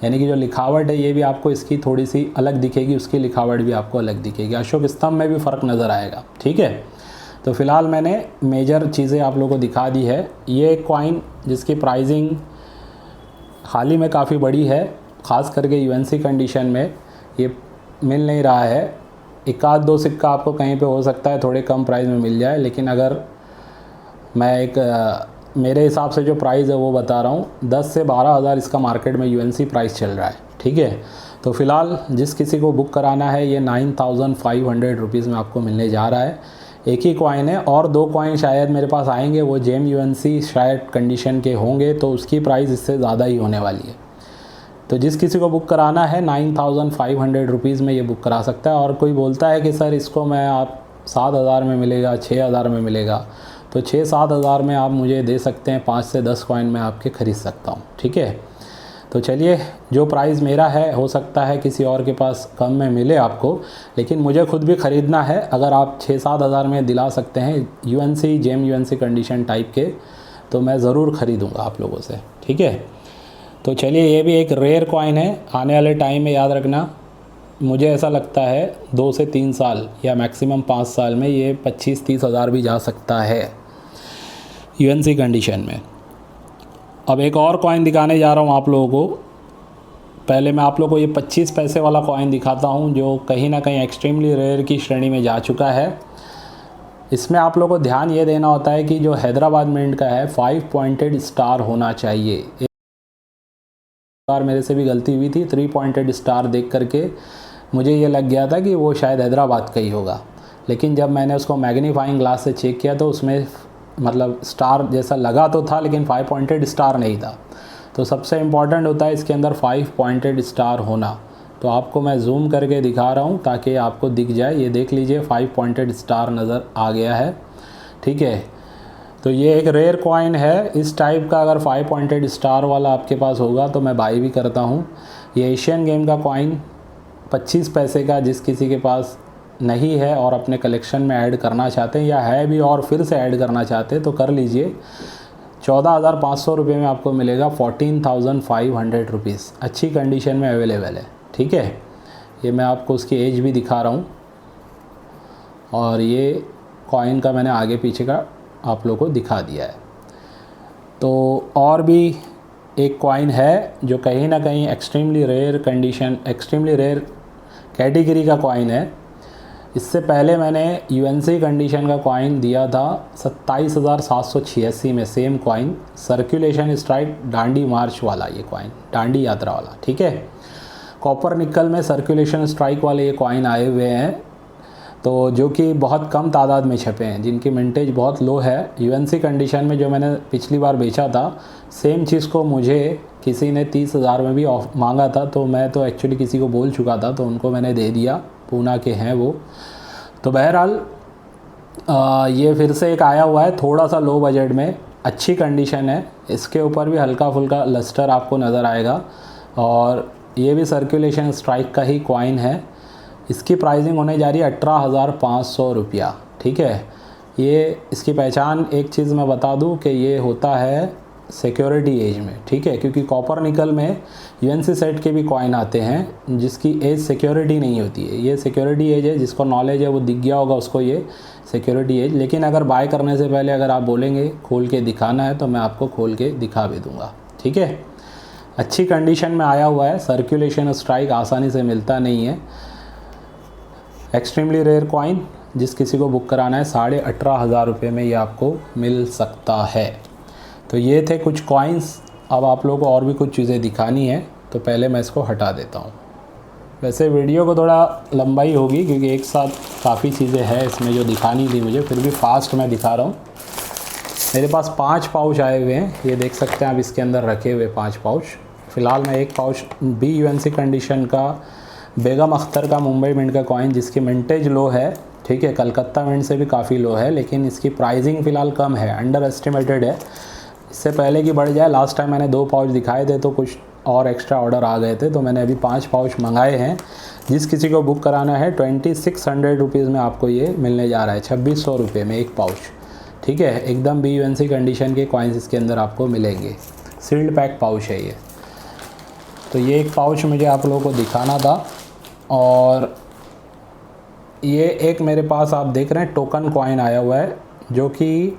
यानी कि जो लिखावट है ये भी आपको इसकी थोड़ी सी अलग दिखेगी, उसकी लिखावट भी आपको अलग दिखेगी। अशोक स्तंभ में भी फ़र्क नज़र आएगा, ठीक है। तो फ़िलहाल मैंने मेजर चीज़ें आप लोगों को दिखा दी है। ये कॉइन जिसकी प्राइसिंग हाल ही में काफ़ी बड़ी है, ख़ास करके यूएनसी कंडीशन में ये मिल नहीं रहा है। एक आध दो सिक्का आपको कहीं पे हो सकता है थोड़े कम प्राइस में मिल जाए, लेकिन अगर मैं मेरे हिसाब से जो प्राइस है वो बता रहा हूँ, 10 से 12,000 इसका मार्केट में यूएनसी प्राइस चल रहा है, ठीक है। तो फ़िलहाल जिस किसी को बुक कराना है, ये 9,500 रुपीज़ में आपको मिलने जा रहा है। एक ही कॉइन है, और 2 कॉइन शायद मेरे पास आएंगे, वो जेम यूएनसी शायद कंडीशन के होंगे, तो उसकी प्राइस इससे ज़्यादा ही होने वाली है। तो जिस किसी को बुक कराना है 9,500 रुपीज़ में ये बुक करा सकता है। और कोई बोलता है कि सर इसको मैं आप 7,000 में मिलेगा, 6,000 में मिलेगा, तो 6-7 हज़ार में आप मुझे दे सकते हैं, 5 से 10 कॉइन में आपके ख़रीद सकता हूँ, ठीक है। तो चलिए, जो प्राइस मेरा है हो सकता है किसी और के पास कम में मिले आपको, लेकिन मुझे खुद भी ख़रीदना है। अगर आप 6-7 हज़ार में दिला सकते हैं UNC, gem UNC condition type के, तो मैं ज़रूर ख़रीदूँगा आप लोगों से, ठीक है। तो चलिए, ये भी एक रेयर कॉइन है। आने वाले टाइम में याद रखना, मुझे ऐसा लगता है 2 से 3 साल या मैक्सिमम 5 साल में ये 25-30 हज़ार भी जा सकता है यूएनसी कंडीशन में। अब एक और कॉइन दिखाने जा रहा हूँ आप लोगों को। पहले मैं आप लोगों को ये 25 पैसे वाला कॉइन दिखाता हूँ, जो कहीं ना कहीं एक्सट्रीमली रेयर की श्रेणी में जा चुका है। इसमें आप लोगों को ध्यान ये देना होता है कि जो हैदराबाद मिंट का है 5 पॉइंटेड स्टार होना चाहिए। एक बार मेरे से भी गलती हुई थी, 3 पॉइंटेड स्टार देख करके मुझे ये लग गया था कि वो शायद हैदराबाद का ही होगा, लेकिन जब मैंने उसको मैग्नीफाइंग ग्लास से चेक किया तो उसमें मतलब स्टार जैसा लगा तो था, लेकिन 5 पॉइंटेड स्टार नहीं था। तो सबसे इम्पॉर्टेंट होता है इसके अंदर 5 पॉइंटेड स्टार होना। तो आपको मैं जूम करके दिखा रहा हूँ ताकि आपको दिख जाए। ये देख लीजिए, 5 पॉइंटेड स्टार नज़र आ गया है, ठीक है। तो ये एक रेयर कॉइन है इस टाइप का। अगर 5 पॉइंटेड स्टार वाला आपके पास होगा तो मैं बाई भी करता हूँ। ये एशियन गेम का कॉइन 25 पैसे का, जिस किसी के पास नहीं है और अपने कलेक्शन में ऐड करना चाहते हैं, या है भी और फिर से ऐड करना चाहते हैं, तो कर लीजिए। 14,500 रुपये में आपको मिलेगा, 14,500 रुपीज़। अच्छी कंडीशन में अवेलेबल है, ठीक है। ये मैं आपको उसकी एज भी दिखा रहा हूँ, और ये कॉइन का मैंने आगे पीछे का आप लोगों को दिखा दिया है। तो और भी एक कॉइन है जो कहीं ना कहीं extremely rare condition, extremely rare category का कॉइन है। इससे पहले मैंने यूएनसी कंडीशन का कॉइन दिया था 27,786 में, सेम कॉइन, सर्कुलेशन स्ट्राइक डांडी मार्च वाला ये कॉइन, डांडी यात्रा वाला, ठीक है। कॉपर निकल में सर्कुलेशन स्ट्राइक वाले ये कॉइन आए हुए हैं, तो जो कि बहुत कम तादाद में छपे हैं, जिनकी मिंटेज बहुत लो है। यूएनसी कंडीशन में जो मैंने पिछली बार बेचा था, सेम चीज़ को मुझे किसी ने 30,000 में भी मांगा था, तो मैं तो एक्चुअली किसी को बोल चुका था, तो उनको मैंने दे दिया, पूना के हैं वो। तो बहरहाल ये फिर से एक आया हुआ है थोड़ा सा लो बजट में, अच्छी कंडीशन है, इसके ऊपर भी हल्का फुल्का लस्टर आपको नज़र आएगा। और ये भी सर्कुलेशन स्ट्राइक का ही कॉइन है। इसकी प्राइसिंग होने जा रही है 18,500 रुपया। ठीक है, ये इसकी पहचान एक चीज़ मैं बता दूं कि ये होता है सिक्योरिटी एज में। ठीक है, क्योंकि कॉपर निकल में यूएनसी सेट के भी कॉइन आते हैं जिसकी एज सिक्योरिटी नहीं होती है। ये सिक्योरिटी एज है, जिसको नॉलेज है वो दिख गया होगा उसको ये सिक्योरिटी एज। लेकिन अगर बाय करने से पहले अगर आप बोलेंगे खोल के दिखाना है तो मैं आपको खोल के दिखा भी दूँगा। ठीक है, अच्छी कंडीशन में आया हुआ है, सर्कुलेशन स्ट्राइक आसानी से मिलता नहीं है। एक्सट्रीमली रेयर कॉइन, जिस किसी को बुक कराना है 18,500 रुपये में ये आपको मिल सकता है। तो ये थे कुछ कॉइन्स। अब आप लोगों को और भी कुछ चीज़ें दिखानी है तो पहले मैं इसको हटा देता हूँ। वैसे वीडियो को थोड़ा लंबाई होगी क्योंकि एक साथ काफ़ी चीज़ें हैं इसमें जो दिखानी थी मुझे, फिर भी फास्ट मैं दिखा रहा हूँ। मेरे पास 5 पाउच आए हुए हैं, ये देख सकते हैं आप इसके अंदर रखे हुए 5 पाउच। फ़िलहाल मैं एक पाउच BUNC कंडीशन का बेगम अख्तर का मुंबई मिंट का कॉइन, जिसकी मिंटेज लो है। ठीक है, कलकत्ता मिंट से भी काफ़ी लो है, लेकिन इसकी प्राइसिंग फ़िलहाल कम है, अंडर एस्टिमेटेड है। इससे पहले कि बढ़ जाए, लास्ट टाइम मैंने 2 पाउच दिखाए थे तो कुछ और एक्स्ट्रा ऑर्डर आ गए थे, तो मैंने अभी 5 पाउच मंगाए हैं। जिस किसी को बुक कराना है 2600 रुपीज़ में आपको ये मिलने जा रहा है, 2600 रुपये में एक पाउच। ठीक है, एकदम BUNC कंडीशन के कॉइन्स इसके अंदर आपको मिलेंगे। सील्ड पैक पाउच है ये। तो ये एक पाउच मुझे आप लोगों को दिखाना था। और ये एक मेरे पास आप देख रहे हैं टोकन कॉइन आया हुआ है, जो कि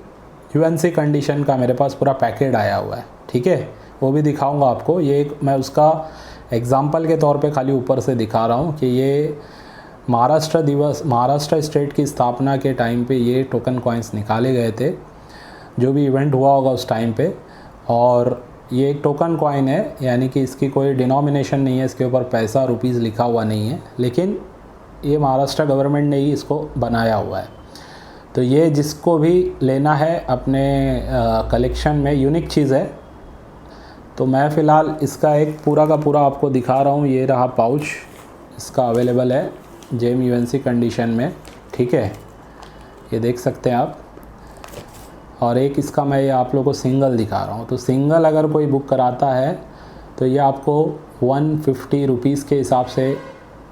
UNC कंडीशन का मेरे पास पूरा पैकेट आया हुआ है। ठीक है, वो भी दिखाऊंगा आपको। ये एक मैं उसका एग्जांपल के तौर पे खाली ऊपर से दिखा रहा हूँ कि ये महाराष्ट्र स्टेट की स्थापना के टाइम पे ये टोकन कॉइन्स निकाले गए थे, जो भी इवेंट हुआ होगा उस टाइम पे। और ये एक टोकन कॉइन है, यानी कि इसकी कोई डिनोमिनेशन नहीं है, इसके ऊपर पैसा रुपीज़ लिखा हुआ नहीं है, लेकिन ये महाराष्ट्र गवर्नमेंट ने ही इसको बनाया हुआ है। तो ये जिसको भी लेना है अपने कलेक्शन में, यूनिक चीज़ है। तो मैं फ़िलहाल इसका एक पूरा का पूरा आपको दिखा रहा हूँ। ये रहा पाउच, इसका अवेलेबल है JUNC कंडीशन में। ठीक है, ये देख सकते हैं आप। और एक इसका मैं ये आप लोगों को सिंगल दिखा रहा हूँ। तो सिंगल अगर कोई बुक कराता है तो ये आपको 150 रुपीज़ के हिसाब से,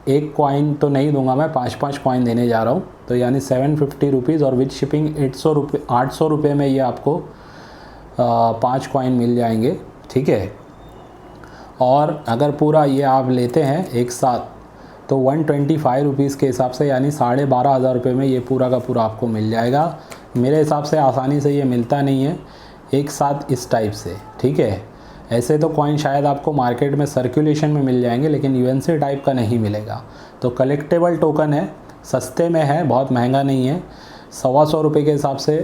एक कॉइन तो नहीं दूंगा मैं, 5-5 कॉइन देने जा रहा हूँ। तो यानी 750 रुपीज़ और विद शिपिंग 800 रुपये में ये आपको 5 कॉइन मिल जाएंगे। ठीक है, और अगर पूरा ये आप लेते हैं एक साथ तो 125 रुपीज़ के हिसाब से, यानी 12,500 रुपये में ये पूरा का पूरा आपको मिल जाएगा। मेरे हिसाब से आसानी से ये मिलता नहीं है एक साथ इस टाइप से। ठीक है, ऐसे तो कॉइन शायद आपको मार्केट में सर्कुलेशन में मिल जाएंगे, लेकिन UNC टाइप का नहीं मिलेगा। तो कलेक्टेबल टोकन है, सस्ते में है, बहुत महंगा नहीं है। 125 रुपये के हिसाब से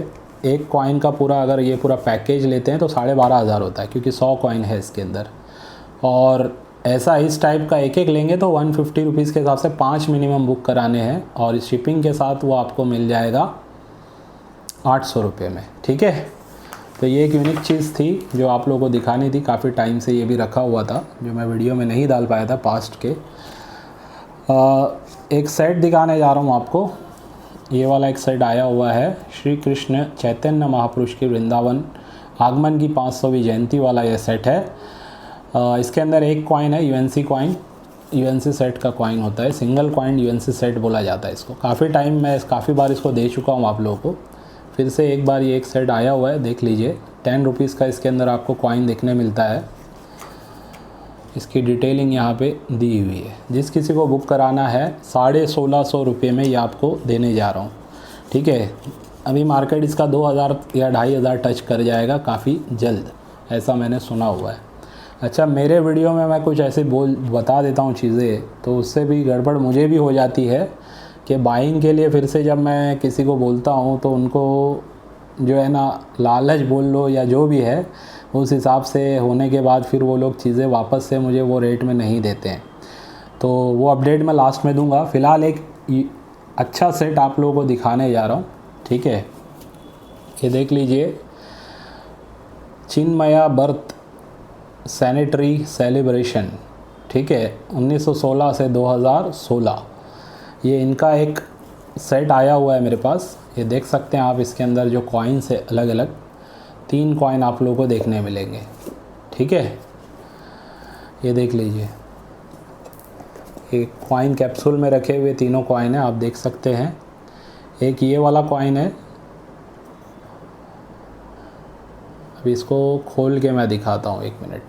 एक कॉइन का पूरा, अगर ये पूरा पैकेज लेते हैं तो 12,500 होता है, क्योंकि 100 कॉइन है इसके अंदर। और ऐसा इस टाइप का एक लेंगे तो 150 रुपीज़ के हिसाब से 5 मिनिमम बुक कराने हैं, और शिपिंग के साथ वो आपको मिल जाएगा 800 रुपये में। ठीक है, तो ये एक यूनिक चीज़ थी जो आप लोगों को दिखानी थी। काफ़ी टाइम से ये भी रखा हुआ था, जो मैं वीडियो में नहीं डाल पाया था पास्ट के। एक सेट दिखाने जा रहा हूँ आपको। ये वाला एक सेट आया हुआ है, श्री कृष्ण चैतन्य महापुरुष की वृंदावन आगमन की 500वीं जयंती वाला ये सेट है। इसके अंदर एक कॉइन है UNC कॉइन, UNC सेट का कॉइन होता है, सिंगल कॉइन UNC सेट बोला जाता है इसको। काफ़ी बार इसको दे चुका हूँ आप लोगों को, फिर से एक बार ये एक सेट आया हुआ है, देख लीजिए। 10 रुपीज़ का इसके अंदर आपको कॉइन देखने मिलता है। इसकी डिटेलिंग यहाँ पे दी हुई है। जिस किसी को बुक कराना है 1650 रुपये में ये आपको देने जा रहा हूँ। ठीक है, अभी मार्केट इसका 2000 या 2500 टच कर जाएगा काफ़ी जल्द, ऐसा मैंने सुना हुआ है। अच्छा, मेरे वीडियो में मैं कुछ ऐसे बता देता हूँ चीज़ें, तो उससे भी गड़बड़ मुझे भी हो जाती है कि बाइंग के लिए फिर से जब मैं किसी को बोलता हूँ तो उनको जो है ना लालच बोल लो या जो भी है, उस हिसाब से होने के बाद फिर वो लोग चीज़ें वापस से मुझे वो रेट में नहीं देते हैं। तो वो अपडेट मैं लास्ट में दूंगा। फ़िलहाल एक अच्छा सेट आप लोगों को दिखाने जा रहा हूँ। ठीक है, ये देख लीजिए, चिन्मया बर्थ सैनिटरी सेलिब्रेशन। ठीक है, 1916 से 2016 ये इनका एक सेट आया हुआ है मेरे पास। ये देख सकते हैं आप, इसके अंदर जो कॉइन्स है अलग अलग 3 कॉइन आप लोगों को देखने मिलेंगे, ठीक है। ये देख लीजिए, एक कॉइन कैप्सूल में रखे हुए तीनों कॉइन हैं, आप देख सकते हैं। एक ये वाला कॉइन है, अभी इसको खोल के मैं दिखाता हूँ, 1 मिनट।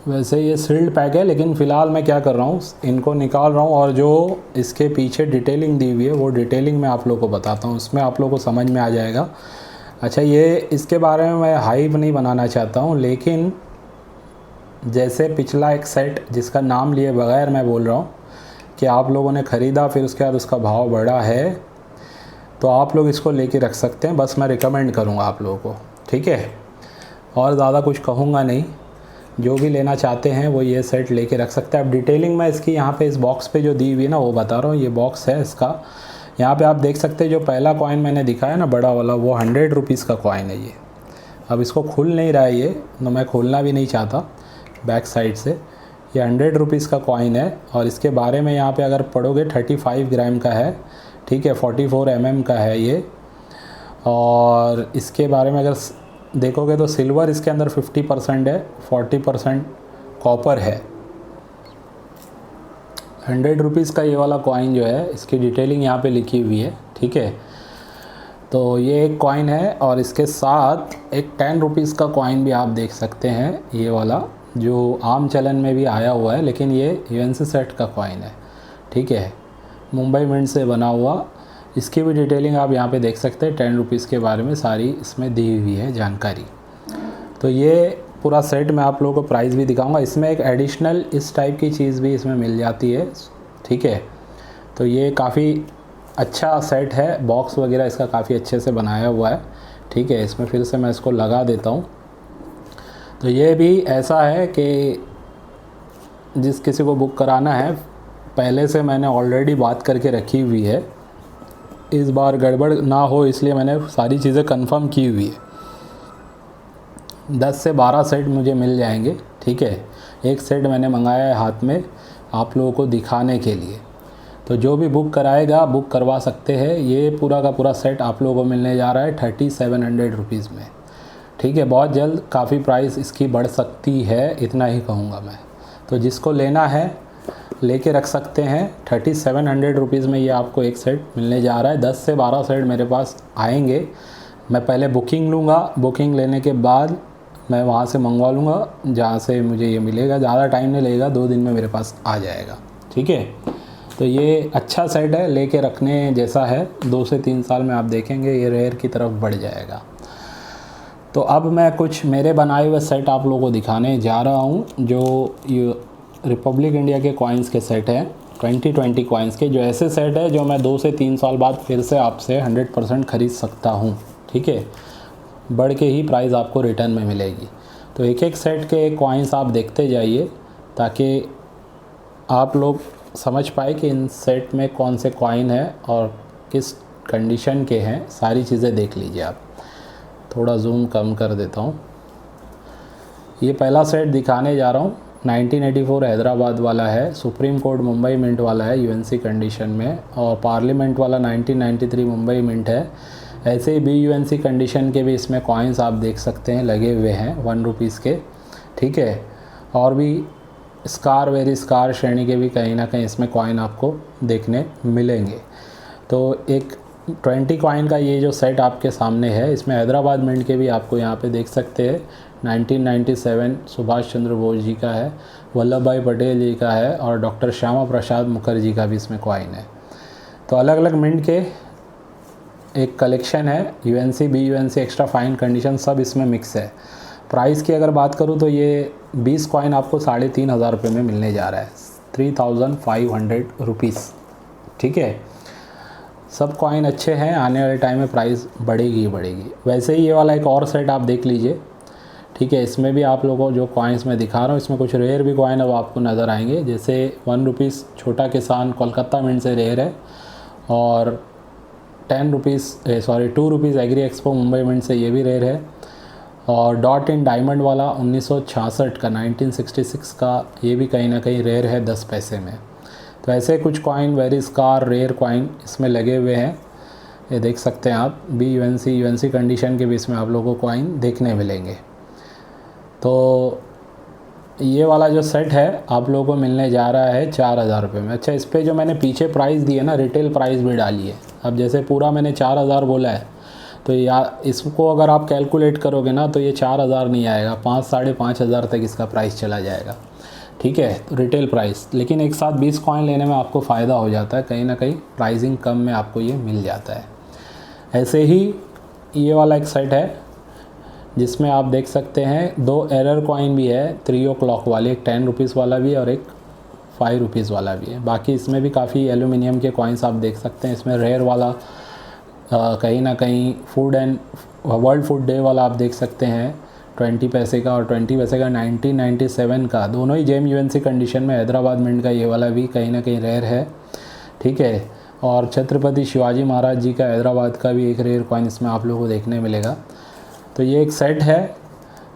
वैसे ये सील्ड पैक है, लेकिन फ़िलहाल मैं क्या कर रहा हूँ, इनको निकाल रहा हूँ और जो इसके पीछे डिटेलिंग दी हुई है वो डिटेलिंग मैं आप लोगों को बताता हूँ, उसमें आप लोगों को समझ में आ जाएगा। अच्छा, ये इसके बारे में मैं हाइप नहीं बनाना चाहता हूँ, लेकिन जैसे पिछला एक सेट जिसका नाम लिए बगैर मैं बोल रहा हूँ कि आप लोगों ने ख़रीदा, फिर उसके बाद उसका भाव बढ़ा है, तो आप लोग इसको लेके रख सकते हैं। बस मैं रिकमेंड करूँगा आप लोगों को, ठीक है। और ज़्यादा कुछ कहूँगा नहीं, जो भी लेना चाहते हैं वो ये सेट लेके रख सकते हैं। अब डिटेलिंग मैं इसकी यहाँ पे इस बॉक्स पे जो दी हुई है ना वो बता रहा हूँ। ये बॉक्स है इसका, यहाँ पे आप देख सकते हैं जो पहला कॉइन मैंने दिखाया ना बड़ा वाला, वो 100 रुपीज़ का कॉइन है ये। अब इसको खुल नहीं रहा है ये, तो मैं खोलना भी नहीं चाहता बैक साइड से। ये 100 रुपीज़ का कॉइन है और इसके बारे में यहाँ पे अगर पढ़ोगे 35 ग्राम का है, ठीक है, 44 mm का है ये। और इसके बारे में अगर देखोगे तो सिल्वर इसके अंदर 50% है, 40% कॉपर है। 100 रुपीज़ का ये वाला कॉइन जो है, इसकी डिटेलिंग यहाँ पे लिखी हुई है, ठीक है। तो ये एक कॉइन है और इसके साथ एक 10 रुपीज़ का कॉइन भी आप देख सकते हैं, ये वाला जो आम चलन में भी आया हुआ है, लेकिन ये यूएनसी सेट का कॉइन है, ठीक है, मुंबई मिंट से बना हुआ। इसकी भी डिटेलिंग आप यहाँ पे देख सकते हैं, 10 रुपीज़ के बारे में सारी इसमें दी हुई है जानकारी। तो ये पूरा सेट मैं आप लोगों को प्राइस भी दिखाऊंगा। इसमें एक एडिशनल इस टाइप की चीज़ भी इसमें मिल जाती है, ठीक है। तो ये काफ़ी अच्छा सेट है, बॉक्स वगैरह इसका काफ़ी अच्छे से बनाया हुआ है, ठीक है। इसमें फिर से मैं इसको लगा देता हूँ। तो ये भी ऐसा है कि जिस किसी को बुक कराना है, पहले से मैंने ऑलरेडी बात करके रखी हुई है, इस बार गड़बड़ ना हो इसलिए मैंने सारी चीज़ें कंफर्म की हुई है। 10 से 12 सेट मुझे मिल जाएंगे, ठीक है। एक सेट मैंने मंगाया है हाथ में आप लोगों को दिखाने के लिए। तो जो भी बुक कराएगा बुक करवा सकते हैं। ये पूरा का पूरा सेट आप लोगों को मिलने जा रहा है 3700 रुपीज़ में, ठीक है। बहुत जल्द काफ़ी प्राइस इसकी बढ़ सकती है, इतना ही कहूँगा मैं। तो जिसको लेना है लेके रख सकते हैं। 3700 रुपीज़ में ये आपको एक सेट मिलने जा रहा है। 10 से 12 सेट मेरे पास आएंगे। मैं पहले बुकिंग लूँगा, बुकिंग लेने के बाद मैं वहाँ से मंगवा लूँगा जहाँ से मुझे ये मिलेगा। ज़्यादा टाइम नहीं लगेगा, 2 दिन में मेरे पास आ जाएगा, ठीक है। तो ये अच्छा सेट है, लेके रखने जैसा है। 2 से 3 साल में आप देखेंगे ये रेयर की तरफ बढ़ जाएगा। तो अब मैं कुछ मेरे बनाए हुए सेट आप लोगों को दिखाने जा रहा हूँ, जो ये रिपब्लिक इंडिया के कॉइन्स के सेट हैं, 2020 कॉइन्स के, जो ऐसे सेट है जो मैं 2 से 3 साल बाद फिर से आपसे 100% ख़रीद सकता हूँ, ठीक है। बढ़ के ही प्राइस आपको रिटर्न में मिलेगी। तो एक एक सेट के कॉइन्स आप देखते जाइए ताकि आप लोग समझ पाए कि इन सेट में कौन से कॉइन है और किस कंडीशन के हैं। सारी चीज़ें देख लीजिए आप। थोड़ा जूम कम कर देता हूँ। ये पहला सेट दिखाने जा रहा हूँ, 1984 हैदराबाद वाला है, सुप्रीम कोर्ट मुंबई मिंट वाला है यूएनसी कंडीशन में, और पार्लियामेंट वाला 1993 मुंबई मिंट है। ऐसे ही BUNC कंडीशन के भी इसमें कॉइन्स आप देख सकते हैं लगे हुए हैं 1 रुपीज़ के, ठीक है। और भी स्कार वेरी स्कार श्रेणी के भी कहीं ना कहीं इसमें कॉइन आपको देखने मिलेंगे। तो एक 20 कॉइन का ये जो सेट आपके सामने है, इसमें हैदराबाद मिंट के भी आपको यहाँ पे देख सकते हैं। 1997 सुभाष चंद्र बोस जी का है, वल्लभ भाई पटेल जी का है, और डॉक्टर श्यामा प्रसाद मुखर्जी का भी इसमें कॉइन है। तो अलग अलग मिंट के एक कलेक्शन है। UNC BUNC extra fine condition सब इसमें मिक्स है। प्राइस की अगर बात करूँ तो ये 20 कॉइन आपको 3500 रुपये में मिलने जा रहा है, 3500 रुपीज़, ठीक है। सब कॉइन अच्छे हैं, आने वाले टाइम में प्राइस बढ़ेगी ही बढ़ेगी। वैसे ही ये वाला एक और सेट आप देख लीजिए, ठीक है। इसमें भी आप लोगों को जो कॉइन्स मैं दिखा रहा हूँ, इसमें कुछ रेयर भी कॉइन अब आपको नज़र आएंगे। जैसे 1 रुपीज़ छोटा किसान कोलकाता मिंट से रेयर है, और 2 rupees agri expo Mumbai mint से ये भी रेयर है, और डॉट इन डायमंड वाला 1966 का 1966 का ये भी कहीं ना कहीं रेयर है 10 पैसे में। तो ऐसे कुछ coin very scarce rare coin इसमें लगे हुए हैं। ये देख सकते हैं आप, BUNC कंडीशन के बेस में आप लोगों को कॉइन देखने मिलेंगे। तो ये वाला जो सेट है आप लोगों को मिलने जा रहा है 4000 रुपये में। अच्छा, इस पर जो मैंने पीछे प्राइस दिए ना, रिटेल प्राइस भी डाली है। अब जैसे पूरा मैंने 4000 बोला है, तो या इसको अगर आप कैलकुलेट करोगे ना तो ये 4000 नहीं आएगा, 5 साढ़े 5000 तक इसका प्राइस चला जाएगा। ठीक है, तो रिटेल प्राइस, लेकिन एक साथ 20 कॉइन लेने में आपको फ़ायदा हो जाता है, कहीं ना कहीं प्राइसिंग कम में आपको ये मिल जाता है। ऐसे ही ये वाला एक सेट है जिसमें आप देख सकते हैं 2 एरर कॉइन भी है, 3 o'clock वाले, एक 10 रुपीज़ वाला भी और एक 5 रुपीज़ वाला भी है। बाकी इसमें भी काफ़ी एल्यूमिनियम के कॉइन्स आप देख सकते हैं। इसमें रेयर वाला कहीं ना कहीं food and world food day वाला आप देख सकते हैं 20 पैसे का, और 20 पैसे का 1997 का, दोनों ही JMUNC कंडीशन में। हैदराबाद मिंट का ये वाला भी कहीं ना कहीं रेयर है। ठीक है, और छत्रपति शिवाजी महाराज जी का हैदराबाद का भी एक रेयर कॉइन इसमें आप लोगों को देखने मिलेगा। तो ये एक सेट है।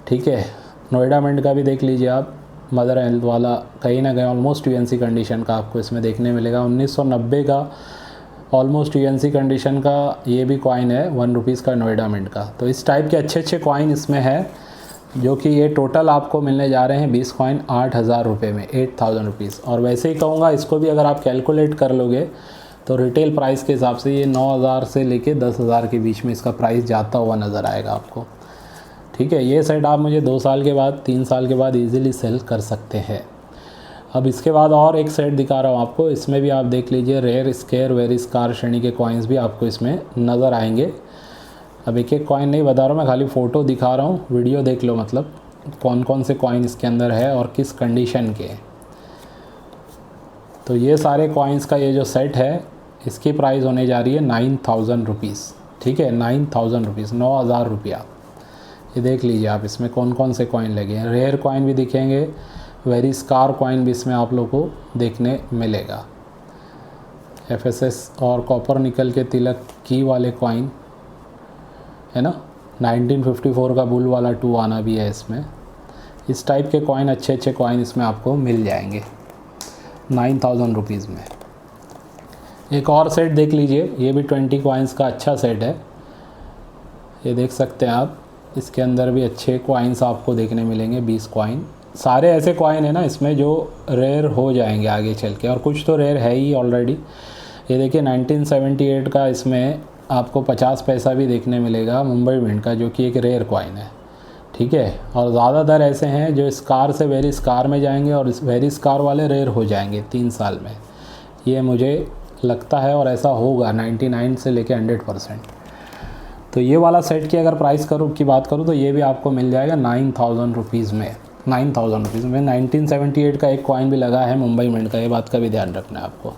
ठीक है, नोएडा मिंट का भी देख लीजिए आप, मदर हेल्थ वाला, कहीं ना कहीं ऑलमोस्ट UNC कंडीशन का आपको इसमें देखने मिलेगा। 1990 का ऑलमोस्ट UNC कंडीशन का ये भी कॉइन है, 1 रुपीज़ का नोएडा मिंट का। तो इस टाइप के अच्छे अच्छे कॉइन इसमें है, जो कि ये टोटल आपको मिलने जा रहे हैं 20 कॉइन 8000 रुपये में, 8000 रुपीज़। और वैसे ही कहूँगा, इसको भी अगर आप कैलकुलेट कर लोगे तो रिटेल प्राइस के हिसाब से ये 9000 से लेके 10000 के बीच में इसका प्राइस जाता हुआ नज़र आएगा आपको। ठीक है, ये सेट आप मुझे 2 साल के बाद 3 साल के बाद इजीली सेल कर सकते हैं। अब इसके बाद और एक सेट दिखा रहा हूँ आपको, इसमें भी आप देख लीजिए रेयर स्केयर वेरी स्कार श्रेणी के कॉइन्स भी आपको इसमें नज़र आएंगे। अब एक एक कॉइन नहीं बता रहा हूँ मैं, खाली फ़ोटो दिखा रहा हूँ, वीडियो देख लो, मतलब कौन कौन से कॉइन इसके अंदर है और किस कंडीशन के। तो ये सारे कॉइन्स का ये जो सेट है, इसकी प्राइस होने जा रही है 9000 रुपीज़। ठीक है, 9000 रुपीज़, 9000 रुपया। ये देख लीजिए आप, इसमें कौन कौन से कॉइन लगे हैं। रेयर कॉइन भी दिखेंगे, वेरी स्कार कॉइन भी इसमें आप लोग को देखने मिलेगा। FSS और कॉपर निकल के तिलक की वाले कॉइन है ना, 1954 का बुल वाला 2 आना भी है इसमें। इस टाइप के कॉइन, अच्छे अच्छे कॉइन इसमें आपको मिल जाएंगे 9000 रुपीज़ में। एक और सेट देख लीजिए, ये भी 20 कॉइन्स का अच्छा सेट है। ये देख सकते हैं आप, इसके अंदर भी अच्छे कॉइन्स आपको देखने मिलेंगे, 20 कॉइन। सारे ऐसे कॉइन है ना इसमें जो रेयर हो जाएंगे आगे चल के, और कुछ तो रेयर है ही ऑलरेडी। ये देखिए 1978 का इसमें आपको 50 पैसा भी देखने मिलेगा, मुंबई मिंट का, जो कि एक रेयर कॉइन है। ठीक है, और ज़्यादातर ऐसे हैं जो स्कार से वेरी स्कार में जाएंगे, और वेरी स्कार वाले रेयर हो जाएंगे 3 साल में, ये मुझे लगता है, और ऐसा होगा 99 से लेके 100%। तो ये वाला सेट की अगर प्राइस की बात करूँ तो ये भी आपको मिल जाएगा 9000 रुपीज़ में। 9000 रुपीज़ में 1978 का एक कॉइन भी लगा है मुंबई मिंट का, ये बात का भी ध्यान रखना है आपको।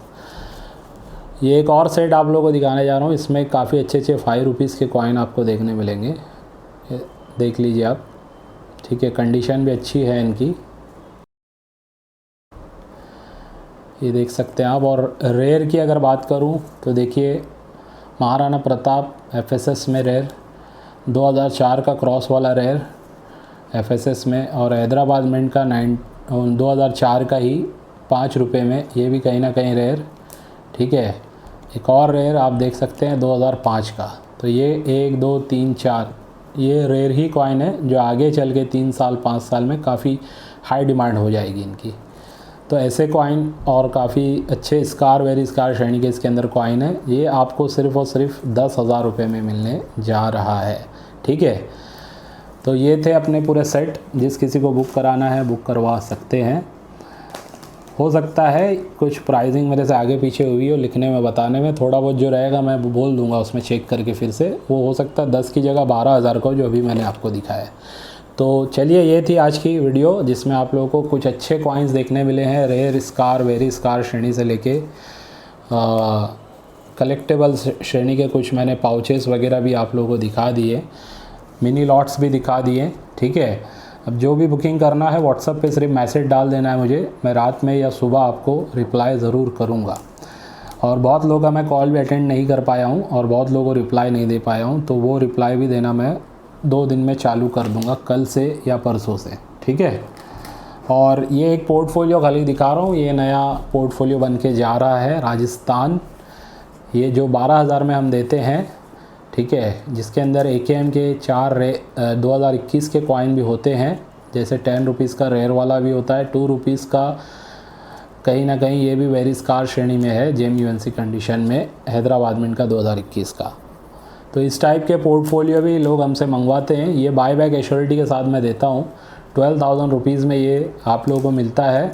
ये एक और सेट आप लोगों को दिखाने जा रहा हूँ, इसमें काफ़ी अच्छे अच्छे 5 रुपीज़ के कॉइन आपको देखने मिलेंगे, देख लीजिए आप। ठीक है, कंडीशन भी अच्छी है इनकी, ये देख सकते हैं आप। और रेयर की अगर बात करूँ तो देखिए, महाराणा प्रताप FSS में रेयर, 2004 का क्रॉस वाला रेयर FSS में, और हैदराबाद मिंट का 2004 का ही 5 रुपये में, ये भी कहीं ना कहीं रेयर। ठीक है, एक और रेयर आप देख सकते हैं 2005 का। तो ये 1 2 3 4 ये रेयर ही कॉइन है, जो आगे चल के 3 साल 5 साल में काफ़ी हाई डिमांड हो जाएगी इनकी। तो ऐसे कॉइन और काफ़ी अच्छे स्कार वेरी स्कार श्रेणी के इसके अंदर कॉइन है, ये आपको सिर्फ़ और सिर्फ 10,000 रुपये में मिलने जा रहा है। ठीक है, तो ये थे अपने पूरे सेट। जिस किसी को बुक कराना है बुक करवा सकते हैं। हो सकता है कुछ प्राइसिंग मेरे से आगे पीछे हुई हो, लिखने में बताने में थोड़ा बहुत जो रहेगा मैं बोल दूंगा उसमें चेक करके फिर से, वो हो सकता है 10 की जगह 12,000 का जो अभी मैंने आपको दिखाया है। तो चलिए, ये थी आज की वीडियो जिसमें आप लोगों को कुछ अच्छे कॉइन्स देखने मिले हैं, रेयर स्कार वेरी स्कार श्रेणी से लेके कलेक्टेबल श्रेणी के कुछ मैंने पाउचेस वगैरह भी आप लोगों को दिखा दिए, मिनी लॉट्स भी दिखा दिए। ठीक है, अब जो भी बुकिंग करना है व्हाट्सएप पे सिर्फ मैसेज डाल देना है मुझे, मैं रात में या सुबह आपको रिप्लाई ज़रूर करूँगा। और बहुत लोगों का मैं कॉल भी अटेंड नहीं कर पाया हूँ और बहुत लोगों को रिप्लाई नहीं दे पाया हूँ, तो वो रिप्लाई भी देना मैं 2 दिन में चालू कर दूँगा, कल से या परसों से। ठीक है, और ये एक पोर्टफोलियो खाली दिखा रहा हूँ, ये नया पोर्टफोलियो बन के जा रहा है राजस्थान। ये जो 12,000 में हम देते हैं, ठीक है, जिसके अंदर AKM के 4 2021 के कॉइन भी होते हैं, जैसे 10 रुपीज़ का रेयर वाला भी होता है, 2 रुपीज़ का कहीं ना कहीं ये भी वेरी स्कार श्रेणी में है, जेम UNC कंडीशन में, हैदराबाद मिंट का 2021 का। तो इस टाइप के पोर्टफोलियो भी लोग हमसे मंगवाते हैं। ये बाय बैक एश्योरिटी के साथ मैं देता हूँ। 12,000 रुपीज़ में ये आप लोगों को मिलता है।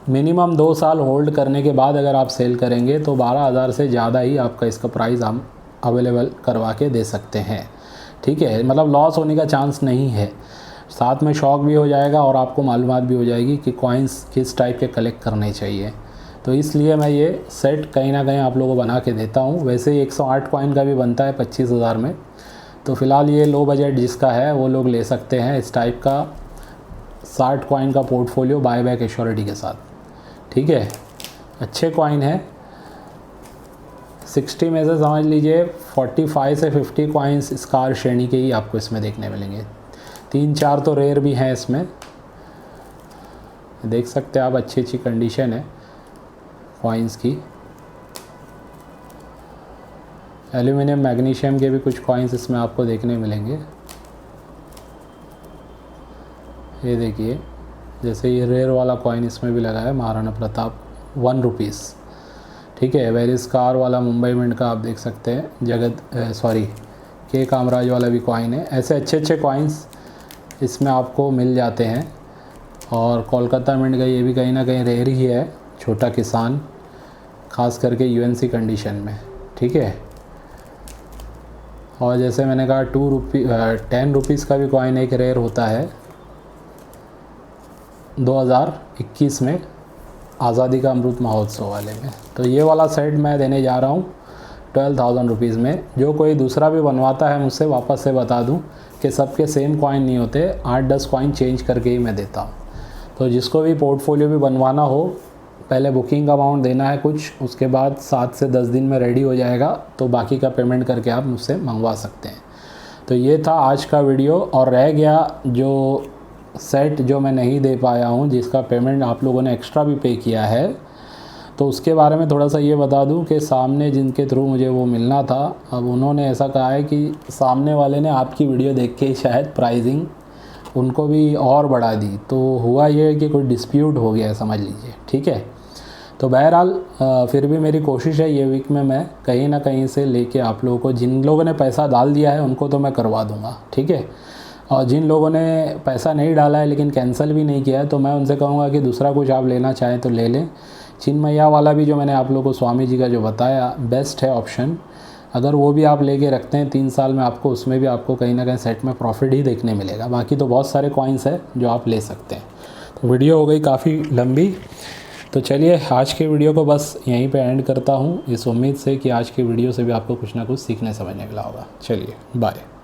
मिनिमम 2 साल होल्ड करने के बाद अगर आप सेल करेंगे तो 12,000 से ज़्यादा ही आपका इसका प्राइस हम अवेलेबल करवा के दे सकते हैं, ठीक है। मतलब लॉस होने का चांस नहीं है, साथ में शॉक भी हो जाएगा और आपको मालूमात भी हो जाएगी कि कॉइन्स किस टाइप के कलेक्ट करने चाहिए। तो इसलिए मैं ये सेट कहीं ना कहीं आप लोगों को बना के देता हूँ। वैसे ही 108 कॉइन का भी बनता है 25,000 में। तो फ़िलहाल ये लो बजट जिसका है वो लोग ले सकते हैं इस टाइप का 60 कॉइन का पोर्टफोलियो बाय बैक एश्योरिटी के साथ, ठीक है। अच्छे कॉइन है। 60 में से समझ लीजिए 45 से 50 कॉइन्स स्कार श्रेणी के ही आपको इसमें देखने मिलेंगे। 3-4 तो रेयर भी हैं इसमें, देख सकते हैं आप। अच्छी अच्छी कंडीशन है कॉइन्स की। एल्यूमिनियम मैग्नीशियम के भी कुछ कॉइन्स इसमें आपको देखने मिलेंगे। ये देखिए, जैसे ये रेयर वाला कॉइन इसमें भी लगा है, महाराणा प्रताप 1 रुपीज़, ठीक है। वेरी स्कार वाला मुंबई मिंट का आप देख सकते हैं। के कामराज वाला भी कॉइन है। ऐसे अच्छे अच्छे कॉइन्स इसमें आपको मिल जाते हैं। और कोलकाता मिंट का ये भी कहीं ना कहीं रेयर ही है, छोटा किसान, ख़ास करके UNC कंडीशन में, ठीक है। और जैसे मैंने कहा 10 रुपीज़ का भी कॉइन एक रेयर होता है 2021 में, आज़ादी का अमृत महोत्सव वाले में। तो ये वाला सेट मैं देने जा रहा हूँ 12,000 रुपीज़ में। जो कोई दूसरा भी बनवाता है मुझसे, वापस से बता दूँ कि सबके सेम कॉइन नहीं होते, 8-10 कॉइन चेंज करके ही मैं देता हूँ। तो जिसको भी पोर्टफोलियो भी बनवाना हो, पहले बुकिंग अमाउंट देना है कुछ, उसके बाद 7 से 10 दिन में रेडी हो जाएगा, तो बाकी का पेमेंट करके आप मुझसे मंगवा सकते हैं। तो ये था आज का वीडियो। और रह गया जो सेट जो मैं नहीं दे पाया हूँ, जिसका पेमेंट आप लोगों ने एक्स्ट्रा भी पे किया है, तो उसके बारे में थोड़ा सा ये बता दूं कि सामने जिनके थ्रू मुझे वो मिलना था, अब उन्होंने ऐसा कहा है कि सामने वाले ने आपकी वीडियो देख के ही शायद प्राइसिंग उनको भी और बढ़ा दी। तो हुआ ये कि कोई डिस्प्यूट हो गया है, समझ लीजिए, ठीक है। तो बहरहाल फिर भी मेरी कोशिश है ये वीक में मैं कहीं ना कहीं से लेके आप लोगों को, जिन लोगों ने पैसा डाल दिया है उनको तो मैं करवा दूँगा, ठीक है। और जिन लोगों ने पैसा नहीं डाला है लेकिन कैंसिल भी नहीं किया है, तो मैं उनसे कहूँगा कि दूसरा कुछ आप लेना चाहें तो ले लें। चिन्मैया वाला भी जो मैंने आप लोगों को स्वामी जी का जो बताया, बेस्ट है ऑप्शन। अगर वो भी आप लेके रखते हैं 3 साल में, आपको उसमें भी आपको कहीं ना कहीं सेट में प्रॉफिट ही देखने मिलेगा। बाकी तो बहुत सारे कॉइन्स हैं जो आप ले सकते हैं। तो वीडियो हो गई काफ़ी लंबी, तो चलिए आज के वीडियो को बस यहीं पे एंड करता हूँ, इस उम्मीद से कि आज के वीडियो से भी आपको कुछ ना कुछ सीखने समझने मिला होगा। चलिए बाय।